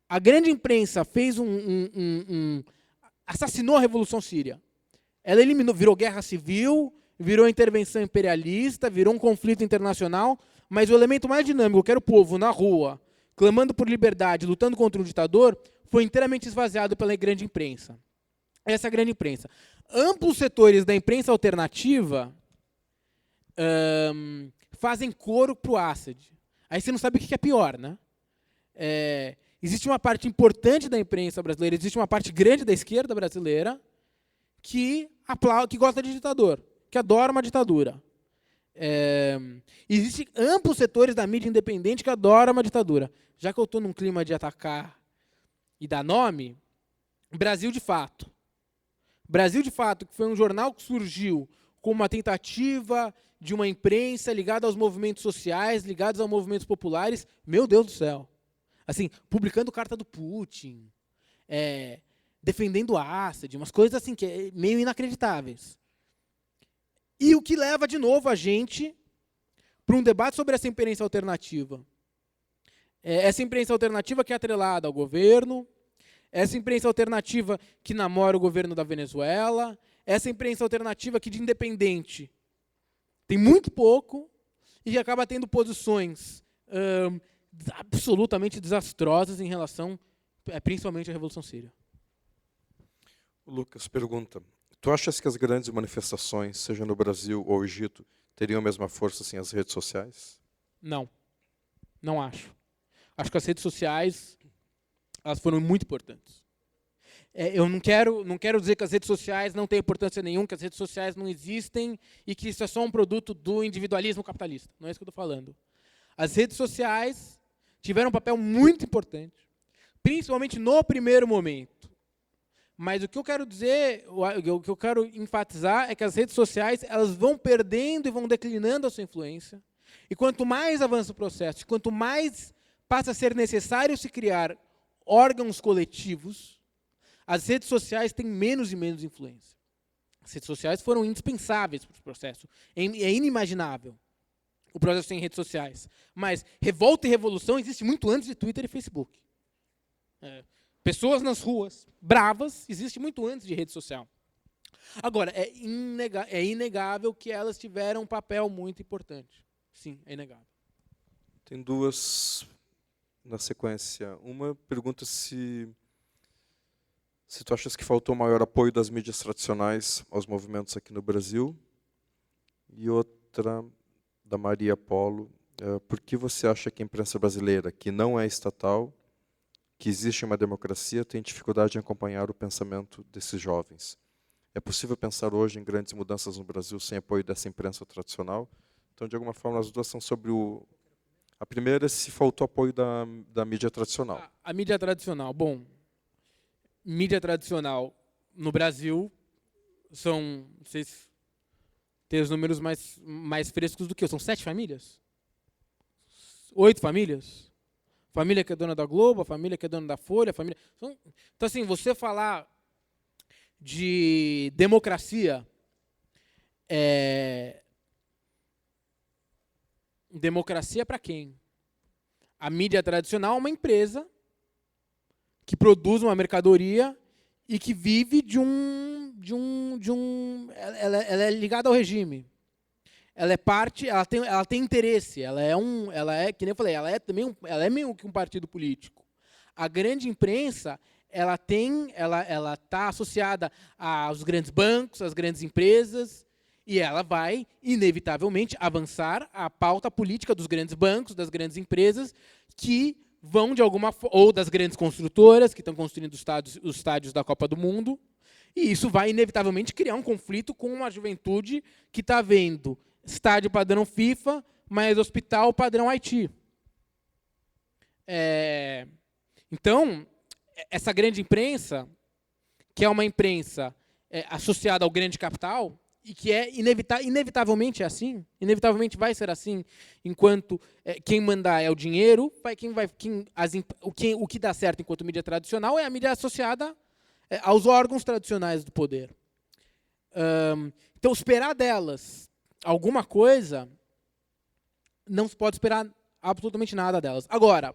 A grande imprensa fez assassinou a Revolução Síria. Ela eliminou, virou guerra civil, virou intervenção imperialista, virou um conflito internacional, mas o elemento mais dinâmico, que era o povo na rua, clamando por liberdade, lutando contra o ditador, foi inteiramente esvaziado pela grande imprensa. Essa é a grande imprensa. Amplos setores da imprensa alternativa fazem coro para o Assad. Aí você não sabe o que é pior, né? Existe uma parte importante da imprensa brasileira, existe uma parte grande da esquerda brasileira que gosta de ditador, que adora uma ditadura. Existem amplos setores da mídia independente que adoram uma ditadura. Já que eu estou num clima de atacar e dar nome, Brasil de Fato. Brasil de Fato, que foi um jornal que surgiu como uma tentativa de uma imprensa ligada aos movimentos sociais, ligados a movimentos populares. Meu Deus do céu. Assim, publicando carta do Putin, defendendo o Assad, umas coisas assim que é meio inacreditáveis. E o que leva de novo a gente para um debate sobre essa imprensa alternativa. Essa imprensa alternativa que é atrelada ao governo, essa imprensa alternativa que namora o governo da Venezuela, essa imprensa alternativa que de independente tem muito pouco e que acaba tendo posições absolutamente desastrosas em relação, principalmente à Revolução Síria. Lucas pergunta, tu achas que as grandes manifestações, seja no Brasil ou Egito, teriam a mesma força sem as redes sociais? Não, não acho. Acho que as redes sociais elas foram muito importantes. Eu não quero dizer que as redes sociais não têm importância nenhuma, que as redes sociais não existem e que isso é só um produto do individualismo capitalista. Não é isso que eu estou falando. As redes sociais tiveram um papel muito importante, principalmente no primeiro momento. Mas o que eu quero dizer, o que eu quero enfatizar é que as redes sociais elas vão perdendo e vão declinando a sua influência. E quanto mais avança o processo, quanto mais passa a ser necessário se criar órgãos coletivos, as redes sociais têm menos e menos influência. As redes sociais foram indispensáveis para o processo. É inimaginável o processo sem redes sociais. Mas revolta e revolução existe muito antes de Twitter e Facebook. Pessoas nas ruas, bravas, existe muito antes de rede social. Agora, é inegável que elas tiveram um papel muito importante. Sim, é inegável. Tem duas na sequência. Uma pergunta se tu achas que faltou maior apoio das mídias tradicionais aos movimentos aqui no Brasil. E outra, da Maria Polo, por que você acha que a imprensa brasileira, que não é estatal, que existe uma democracia, tem dificuldade em acompanhar o pensamento desses jovens? É possível pensar hoje em grandes mudanças no Brasil sem apoio dessa imprensa tradicional? Então, de alguma forma, as duas são sobre a primeira, se faltou apoio da mídia tradicional. A mídia tradicional. Bom, mídia tradicional no Brasil são, vocês têm os números mais frescos do que eu, são 7 famílias? 8 famílias? Família que é dona da Globo, a família que é dona da Folha, família... Então, assim, você falar de democracia, democracia para quem? A mídia tradicional é uma empresa que produz uma mercadoria e que vive ela é ligada ao regime. Ela é parte, ela tem interesse, ela é, que nem eu falei, ela é meio que um partido político. A grande imprensa, ela está associada aos grandes bancos, às grandes empresas, e ela vai, inevitavelmente, avançar a pauta política dos grandes bancos, das grandes empresas, que vão, de alguma forma, ou das grandes construtoras, que estão construindo os estádios da Copa do Mundo, e isso vai, inevitavelmente, criar um conflito com uma juventude que está vendo estádio padrão FIFA, mas hospital padrão Haiti. Então, essa grande imprensa, que é uma imprensa associada ao grande capital, e que inevitavelmente é assim, inevitavelmente vai ser assim, enquanto quem mandar é o dinheiro, o que dá certo enquanto mídia tradicional é a mídia associada aos órgãos tradicionais do poder. Então, esperar delas alguma coisa não se pode esperar absolutamente nada delas. Agora,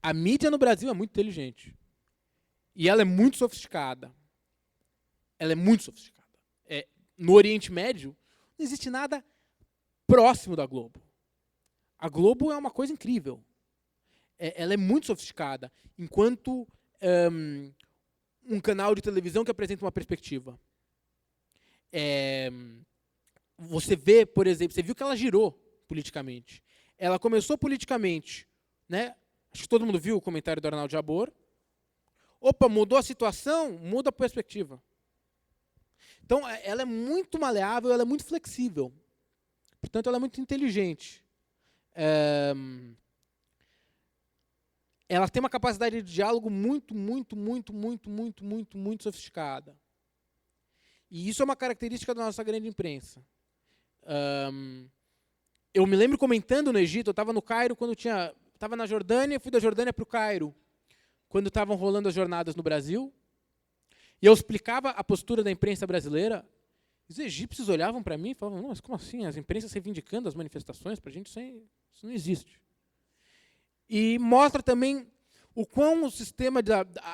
a mídia no Brasil é muito inteligente. E ela é muito sofisticada. Ela é muito sofisticada. No Oriente Médio, não existe nada próximo da Globo. A Globo é uma coisa incrível. Ela é muito sofisticada, enquanto um canal de televisão que apresenta uma perspectiva. Você vê, por exemplo, você viu que ela girou politicamente. Ela começou politicamente, né? Acho que todo mundo viu o comentário do Arnaldo Jabor. Opa, mudou a situação, muda a perspectiva. Então, ela é muito maleável, ela é muito flexível. Portanto, ela é muito inteligente. Ela tem uma capacidade de diálogo muito sofisticada. E isso é uma característica da nossa grande imprensa. Eu me lembro comentando no Egito, eu estava no Cairo quando estava na Jordânia, fui da Jordânia para o Cairo, quando estavam rolando as jornadas no Brasil, e eu explicava a postura da imprensa brasileira. Os egípcios olhavam para mim e falavam, não, mas como assim? As imprensas reivindicando as manifestações, para a gente isso não existe. E mostra também o quão o sistema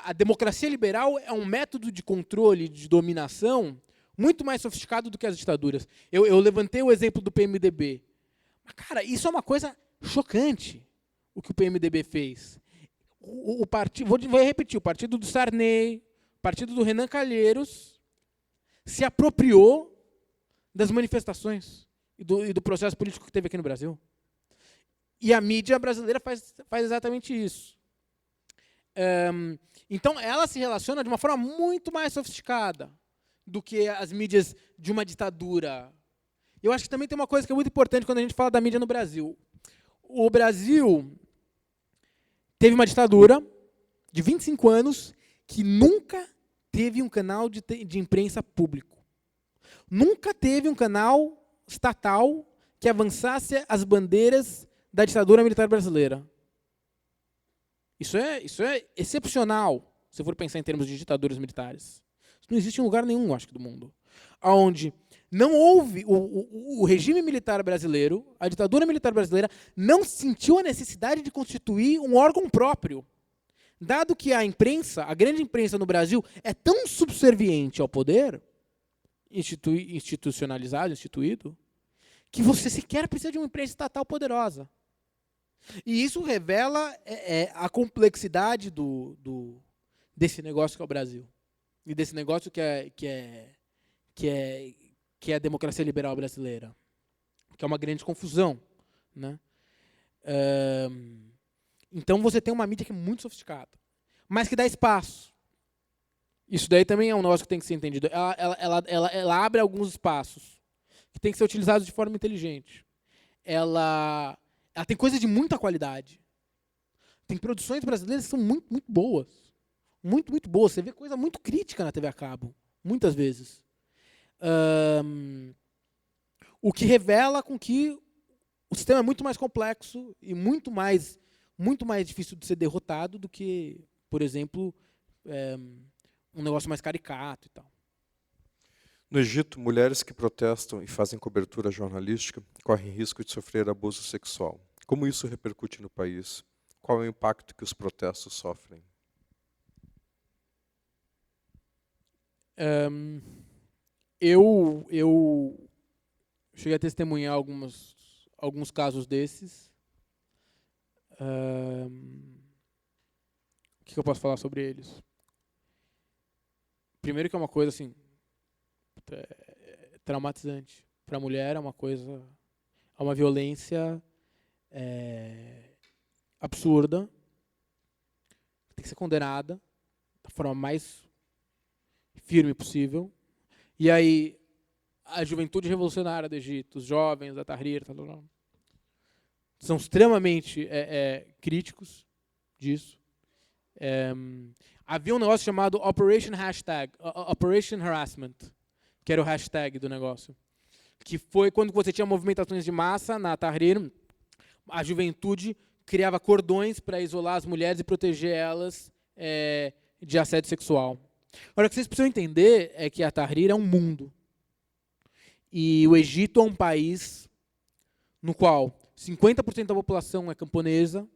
a democracia liberal é um método de controle, de dominação, muito mais sofisticado do que as ditaduras. Eu levantei o exemplo do PMDB. Mas, cara, isso é uma coisa chocante, o que o PMDB fez. O partido, vou repetir, o partido do Sarney, o partido do Renan Calheiros, se apropriou das manifestações e do processo político que teve aqui no Brasil. E a mídia brasileira faz exatamente isso. Então, ela se relaciona de uma forma muito mais sofisticada do que as mídias de uma ditadura. Eu acho que também tem uma coisa que é muito importante quando a gente fala da mídia no Brasil. O Brasil teve uma ditadura de 25 anos que nunca teve um canal de imprensa público. Nunca teve um canal estatal que avançasse as bandeiras da ditadura militar brasileira. Isso é excepcional, se for pensar em termos de ditaduras militares. Isso não existe em lugar nenhum, acho que, do mundo. Onde não houve o regime militar brasileiro, a ditadura militar brasileira, não sentiu a necessidade de constituir um órgão próprio. Dado que a imprensa, a grande imprensa no Brasil, é tão subserviente ao poder, instituído, que você sequer precisa de uma imprensa estatal poderosa. E isso revela a complexidade desse negócio que é o Brasil. E desse negócio que é a democracia liberal brasileira. Que é uma grande confusão. Né? Então você tem uma mídia que é muito sofisticada, mas que dá espaço. Isso daí também é um negócio que tem que ser entendido. Ela abre alguns espaços que tem que ser utilizados de forma inteligente. Ela tem coisas de muita qualidade. Tem produções brasileiras que são muito, muito boas. Muito, muito boas. Você vê coisa muito crítica na TV a cabo, muitas vezes. O que revela com que o sistema é muito mais complexo e muito mais difícil de ser derrotado do que, por exemplo, um negócio mais caricato e tal. No Egito, mulheres que protestam e fazem cobertura jornalística correm risco de sofrer abuso sexual. Como isso repercute no país? Qual é o impacto que os protestos sofrem? Eu cheguei a testemunhar alguns casos desses. O que eu posso falar sobre eles? Primeiro que é uma coisa assim traumatizante para a mulher, é uma violência absurda, tem que ser condenada da forma mais firme possível. E aí a juventude revolucionária do Egito, os jovens da Tahrir, são extremamente críticos disso. Havia um negócio chamado Operation Harassment, que era o hashtag do negócio, que foi quando você tinha movimentações de massa na Tahrir, a juventude criava cordões para isolar as mulheres e proteger elas de assédio sexual. Agora, o que vocês precisam entender é que a Tahrir é um mundo. E o Egito é um país no qual 50% da população é camponesa,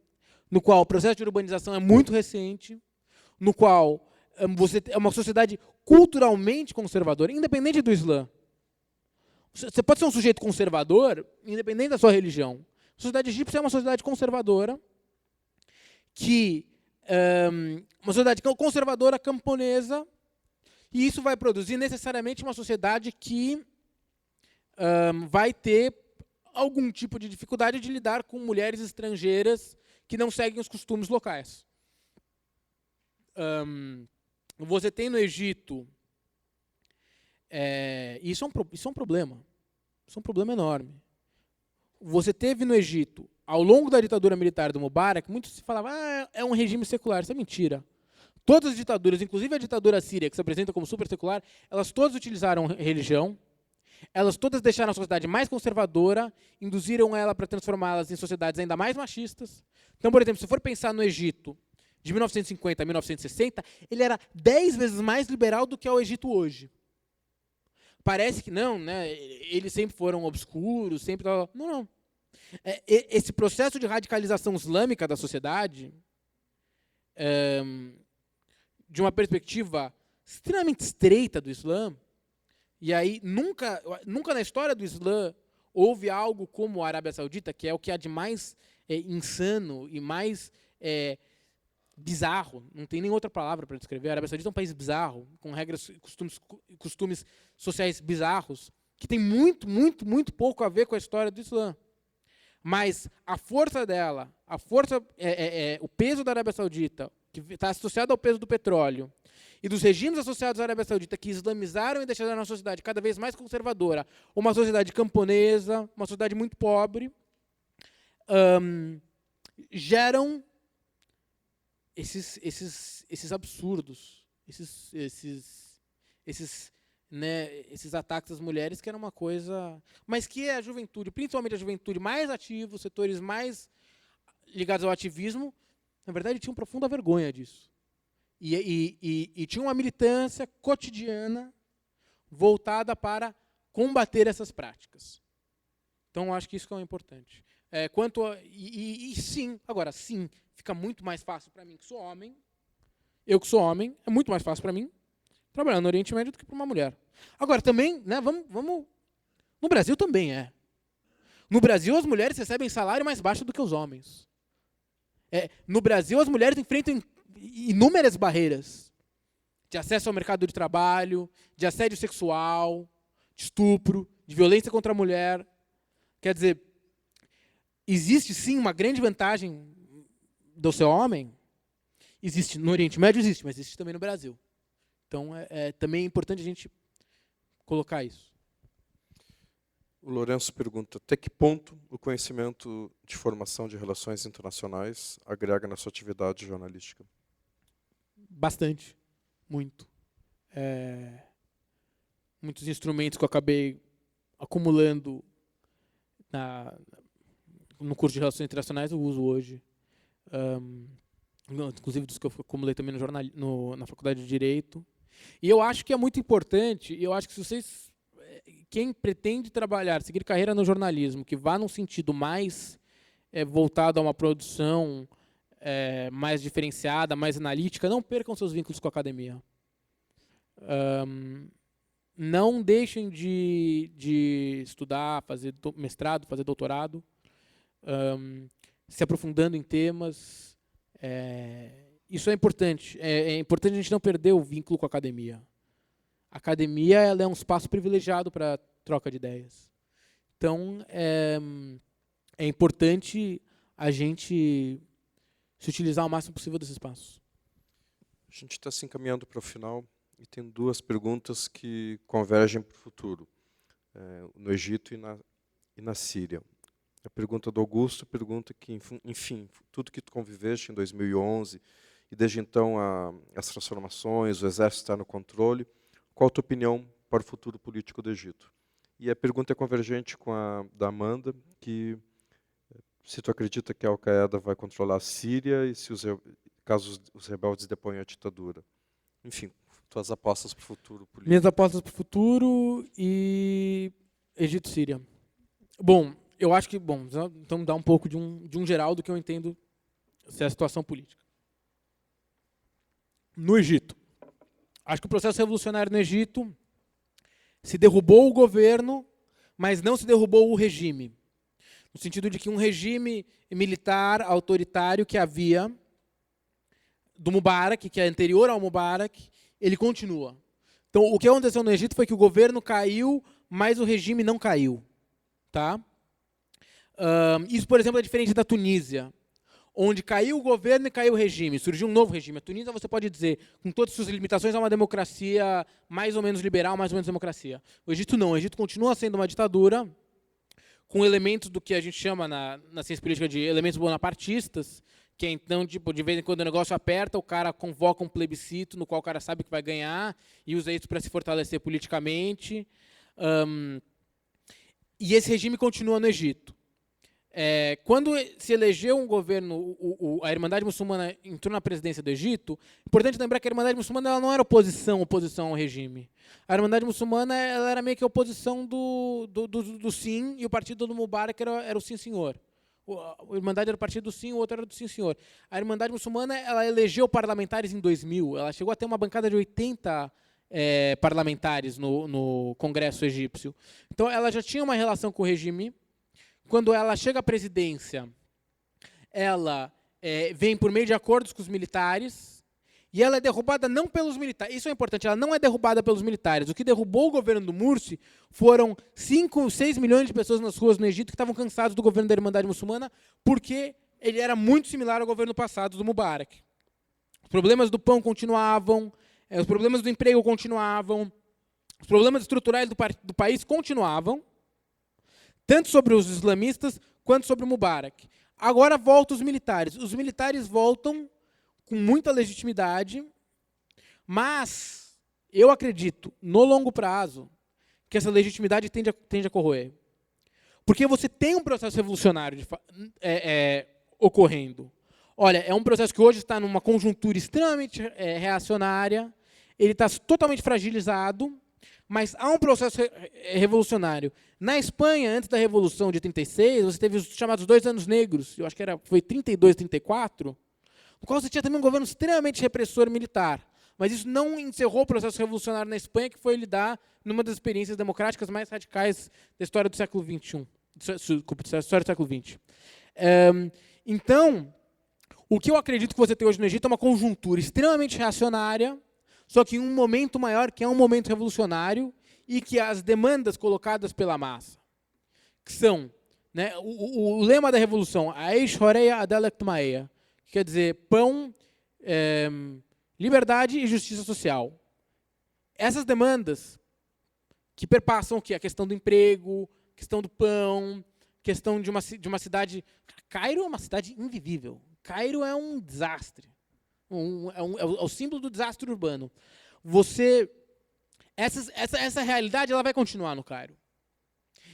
no qual o processo de urbanização é muito recente, no qual você é uma sociedade culturalmente conservadora, independente do Islã. Você pode ser um sujeito conservador, independente da sua religião. A sociedade egípcia é uma sociedade conservadora, uma sociedade conservadora camponesa, e isso vai produzir necessariamente uma sociedade que vai ter algum tipo de dificuldade de lidar com mulheres estrangeiras que não seguem os costumes locais. Você tem no Egito, isso é um problema. Isso é um problema enorme. Você teve no Egito, ao longo da ditadura militar do Mubarak, muito se falava, é um regime secular. Isso é mentira. Todas as ditaduras, inclusive a ditadura síria, que se apresenta como super secular, elas todas utilizaram religião, elas todas deixaram a sociedade mais conservadora, induziram ela para transformá-las em sociedades ainda mais machistas. Então, por exemplo, se for pensar no Egito, de 1950 a 1960, ele era 10 vezes mais liberal do que é o Egito hoje. Parece que não, né? Eles sempre foram obscuros, sempre... Não. Esse processo de radicalização islâmica da sociedade, de uma perspectiva extremamente estreita do Islã, e aí nunca na história do Islã houve algo como a Arábia Saudita, que é o que há de mais insano e mais bizarro, não tem nem outra palavra para descrever. A Arábia Saudita é um país bizarro, com regras e costumes sociais bizarros, que tem muito, muito, muito pouco a ver com a história do Islã. Mas a força dela, o peso da Arábia Saudita, que está associado ao peso do petróleo, e dos regimes associados à Arábia Saudita que islamizaram e deixaram a nossa sociedade cada vez mais conservadora, uma sociedade camponesa, uma sociedade muito pobre, geram esses absurdos, esses ataques às mulheres, que era uma coisa... Mas que a juventude, principalmente a juventude mais ativa, os setores mais ligados ao ativismo, na verdade, tinham profunda vergonha disso. E tinha uma militância cotidiana voltada para combater essas práticas. Então, acho que isso que é importante. Sim, agora, sim, fica muito mais fácil para mim, que sou homem, eu que sou homem, é muito mais fácil para mim trabalhar no Oriente Médio do que para uma mulher. Agora, também, né, vamos... No Brasil também é. No Brasil, as mulheres recebem salário mais baixo do que os homens. No Brasil, as mulheres enfrentam inúmeras barreiras de acesso ao mercado de trabalho, de assédio sexual, de estupro, de violência contra a mulher. Quer dizer, existe sim uma grande vantagem do seu homem? Existe no Oriente Médio, mas existe também no Brasil. Então, também é importante a gente colocar isso. O Lourenço pergunta, até que ponto o conhecimento de formação de relações internacionais agrega na sua atividade jornalística? Bastante. Muito. Muitos instrumentos que eu acabei acumulando no curso de Relações Internacionais eu uso hoje. Inclusive dos que eu acumulei também na Faculdade de Direito. E eu acho que é muito importante, e eu acho que se vocês... Quem pretende trabalhar, seguir carreira no jornalismo, que vá num sentido mais voltado a uma produção mais diferenciada, mais analítica, não percam seus vínculos com a academia. Não deixem de estudar, fazer mestrado, fazer doutorado, se aprofundando em temas. Isso é importante. É importante a gente não perder o vínculo com a academia. A academia ela é um espaço privilegiado para troca de ideias. Então, é importante a gente se utilizar o máximo possível desse espaço. A gente está se encaminhando para o final e tem duas perguntas que convergem para o futuro, no Egito e na Síria. A pergunta do Augusto pergunta que, enfim, tudo que tu conviveste em 2011 e desde então as transformações, o exército está no controle, qual a tua opinião para o futuro político do Egito? E a pergunta é convergente com a da Amanda, que se tu acredita que a Al-Qaeda vai controlar a Síria e se caso os rebeldes deponham a ditadura. Enfim, tuas apostas para o futuro político. Minhas apostas para o futuro e Egito e Síria. Bom, eu acho que, bom, então dá um pouco de um geral do que eu entendo ser a situação política. No Egito. Acho que o processo revolucionário no Egito se derrubou o governo, mas não se derrubou o regime. No sentido de que um regime militar autoritário que havia do Mubarak, que é anterior ao Mubarak, ele continua. Então, o que aconteceu no Egito foi que o governo caiu, mas o regime não caiu. Tá? Isso, por exemplo, é diferente da Tunísia, onde caiu o governo e caiu o regime, surgiu um novo regime. A Tunísia, você pode dizer, com todas as suas limitações, é uma democracia mais ou menos liberal, mais ou menos democracia. O Egito não, o Egito continua sendo uma ditadura, com elementos do que a gente chama na ciência política de elementos bonapartistas, que é, então, tipo, de vez em quando o negócio aperta, o cara convoca um plebiscito no qual o cara sabe que vai ganhar e usa isso para se fortalecer politicamente. E esse regime continua no Egito. Quando se elegeu um governo, a Irmandade Muçulmana entrou na presidência do Egito, é importante lembrar que a Irmandade Muçulmana ela não era oposição ao regime. A Irmandade Muçulmana ela era meio que a oposição do Sim, e o partido do Mubarak era o Sim Senhor. A Irmandade era o partido do Sim, o outro era do Sim Senhor. A Irmandade Muçulmana ela elegeu parlamentares em 2000, ela chegou a ter uma bancada de 80 parlamentares no Congresso egípcio. Então ela já tinha uma relação com o regime. Quando ela chega à presidência, ela vem por meio de acordos com os militares, e ela é derrubada não pelos militares. Isso é importante, ela não é derrubada pelos militares. O que derrubou o governo do Mursi foram 5, 6 milhões de pessoas nas ruas no Egito que estavam cansados do governo da Irmandade Muçulmana, porque ele era muito similar ao governo passado do Mubarak. Os problemas do pão continuavam, os problemas do emprego continuavam, os problemas estruturais do país continuavam, tanto sobre os islamistas quanto sobre o Mubarak. Agora voltam os militares. Os militares voltam com muita legitimidade, mas eu acredito, no longo prazo, que essa legitimidade tende a corroer. Porque você tem um processo revolucionário ocorrendo. Olha, é um processo que hoje está numa conjuntura extremamente reacionária, ele está totalmente fragilizado, mas há um processo revolucionário. Na Espanha, antes da Revolução de 36, você teve os chamados 2 anos negros, eu acho que foi 32, 34, no qual você tinha também um governo extremamente repressor militar. Mas isso não encerrou o processo revolucionário na Espanha, que foi lidar numa das experiências democráticas mais radicais da história do século XXI. Desculpa, da história do século XX. Então, o que eu acredito que você tem hoje no Egito é uma conjuntura extremamente reacionária, só que em um momento maior, que é um momento revolucionário, e que as demandas colocadas pela massa, que são, né, o lema da revolução, Aish Horeya Adalet Maia, que quer dizer pão, liberdade e justiça social. Essas demandas que perpassam o quê? A questão do emprego, questão do pão, questão de uma cidade... Cairo é uma cidade invivível. Cairo é um desastre. É o símbolo do desastre urbano. Essa realidade ela vai continuar no Cairo.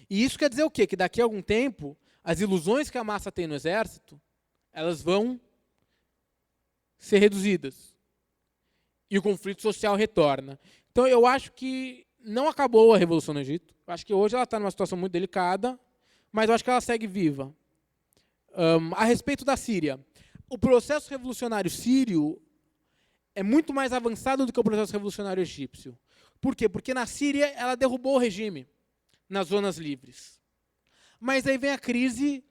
E isso quer dizer o quê? Que daqui a algum tempo, as ilusões que a massa tem no exército, elas vão ser reduzidas. E o conflito social retorna. Então, eu acho que não acabou a Revolução no Egito. Eu acho que hoje ela está numa situação muito delicada, mas eu acho que ela segue viva. A respeito da Síria, o processo revolucionário sírio é muito mais avançado do que o processo revolucionário egípcio. Por quê? Porque na Síria ela derrubou o regime nas zonas livres. Mas aí vem a crise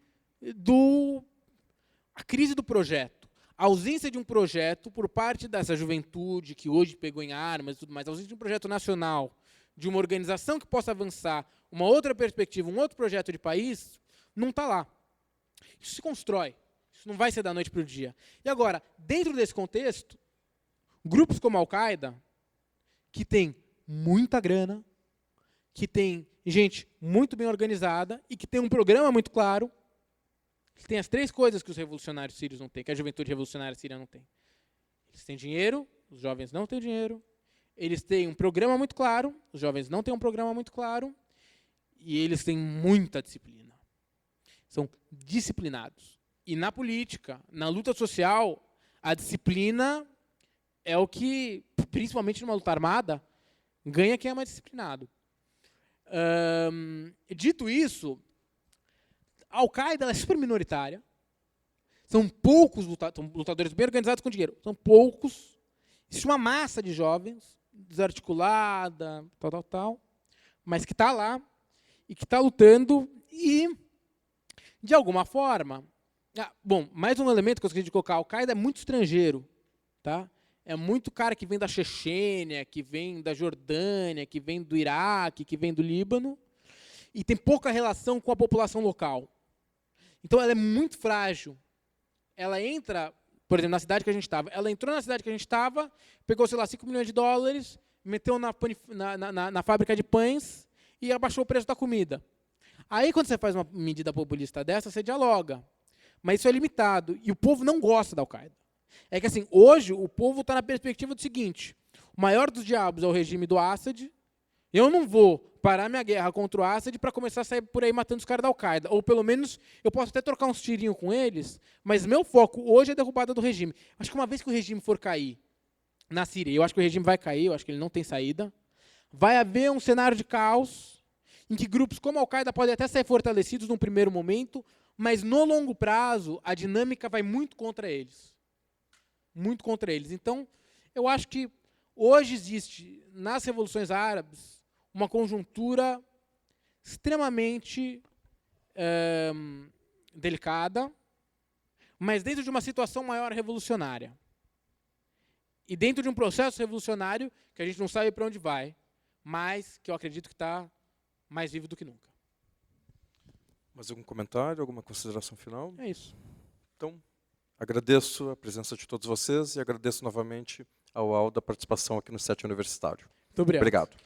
do projeto. A ausência de um projeto por parte dessa juventude que hoje pegou em armas e tudo mais, a ausência de um projeto nacional, de uma organização que possa avançar uma outra perspectiva, um outro projeto de país, não está lá. Isso se constrói. Isso não vai ser da noite para o dia. E agora, dentro desse contexto, grupos como a Al-Qaeda, que tem muita grana, que tem gente muito bem organizada e que tem um programa muito claro, que tem as 3 coisas que os revolucionários sírios não têm, que a juventude revolucionária síria não tem. Eles têm dinheiro, os jovens não têm dinheiro. Eles têm um programa muito claro, os jovens não têm um programa muito claro. E eles têm muita disciplina. São disciplinados. E na política, na luta social, a disciplina é o que, principalmente numa luta armada, ganha quem é mais disciplinado. Dito isso, a Al-Qaeda ela é super minoritária. São poucos lutadores bem organizados com dinheiro. São poucos. Existe uma massa de jovens, desarticulada, tal, mas que está lá e que está lutando e, de alguma forma... bom, mais um elemento que eu esqueci de colocar. A Al-Qaeda é muito estrangeiro. Tá? É muito cara que vem da Chechênia, que vem da Jordânia, que vem do Iraque, que vem do Líbano, e tem pouca relação com a população local. Então ela é muito frágil. Ela entra, por exemplo, na cidade que a gente estava. Ela entrou na cidade que a gente estava, pegou, sei lá, 5 milhões de dólares, meteu na fábrica de pães e abaixou o preço da comida. Aí, quando você faz uma medida populista dessa, você dialoga. Mas isso é limitado. E o povo não gosta da Al-Qaeda. É que, assim, hoje o povo está na perspectiva do seguinte: o maior dos diabos é o regime do Assad. Eu não vou parar minha guerra contra o Assad para começar a sair por aí matando os caras da Al-Qaeda. Ou, pelo menos, eu posso até trocar uns tirinhos com eles, mas meu foco hoje é a derrubada do regime. Acho que uma vez que o regime for cair na Síria, eu acho que o regime vai cair, eu acho que ele não tem saída, vai haver um cenário de caos em que grupos como a Al-Qaeda podem até ser fortalecidos num primeiro momento, mas, no longo prazo, a dinâmica vai muito contra eles. Muito contra eles. Então, eu acho que hoje existe, nas revoluções árabes, uma conjuntura extremamente delicada, mas dentro de uma situação maior revolucionária. E dentro de um processo revolucionário que a gente não sabe para onde vai, mas que eu acredito que está mais vivo do que nunca. Mais algum comentário, alguma consideração final? É isso. Então, agradeço a presença de todos vocês e agradeço novamente ao Aldo a participação aqui no Set Universitário. Muito obrigado. Obrigado.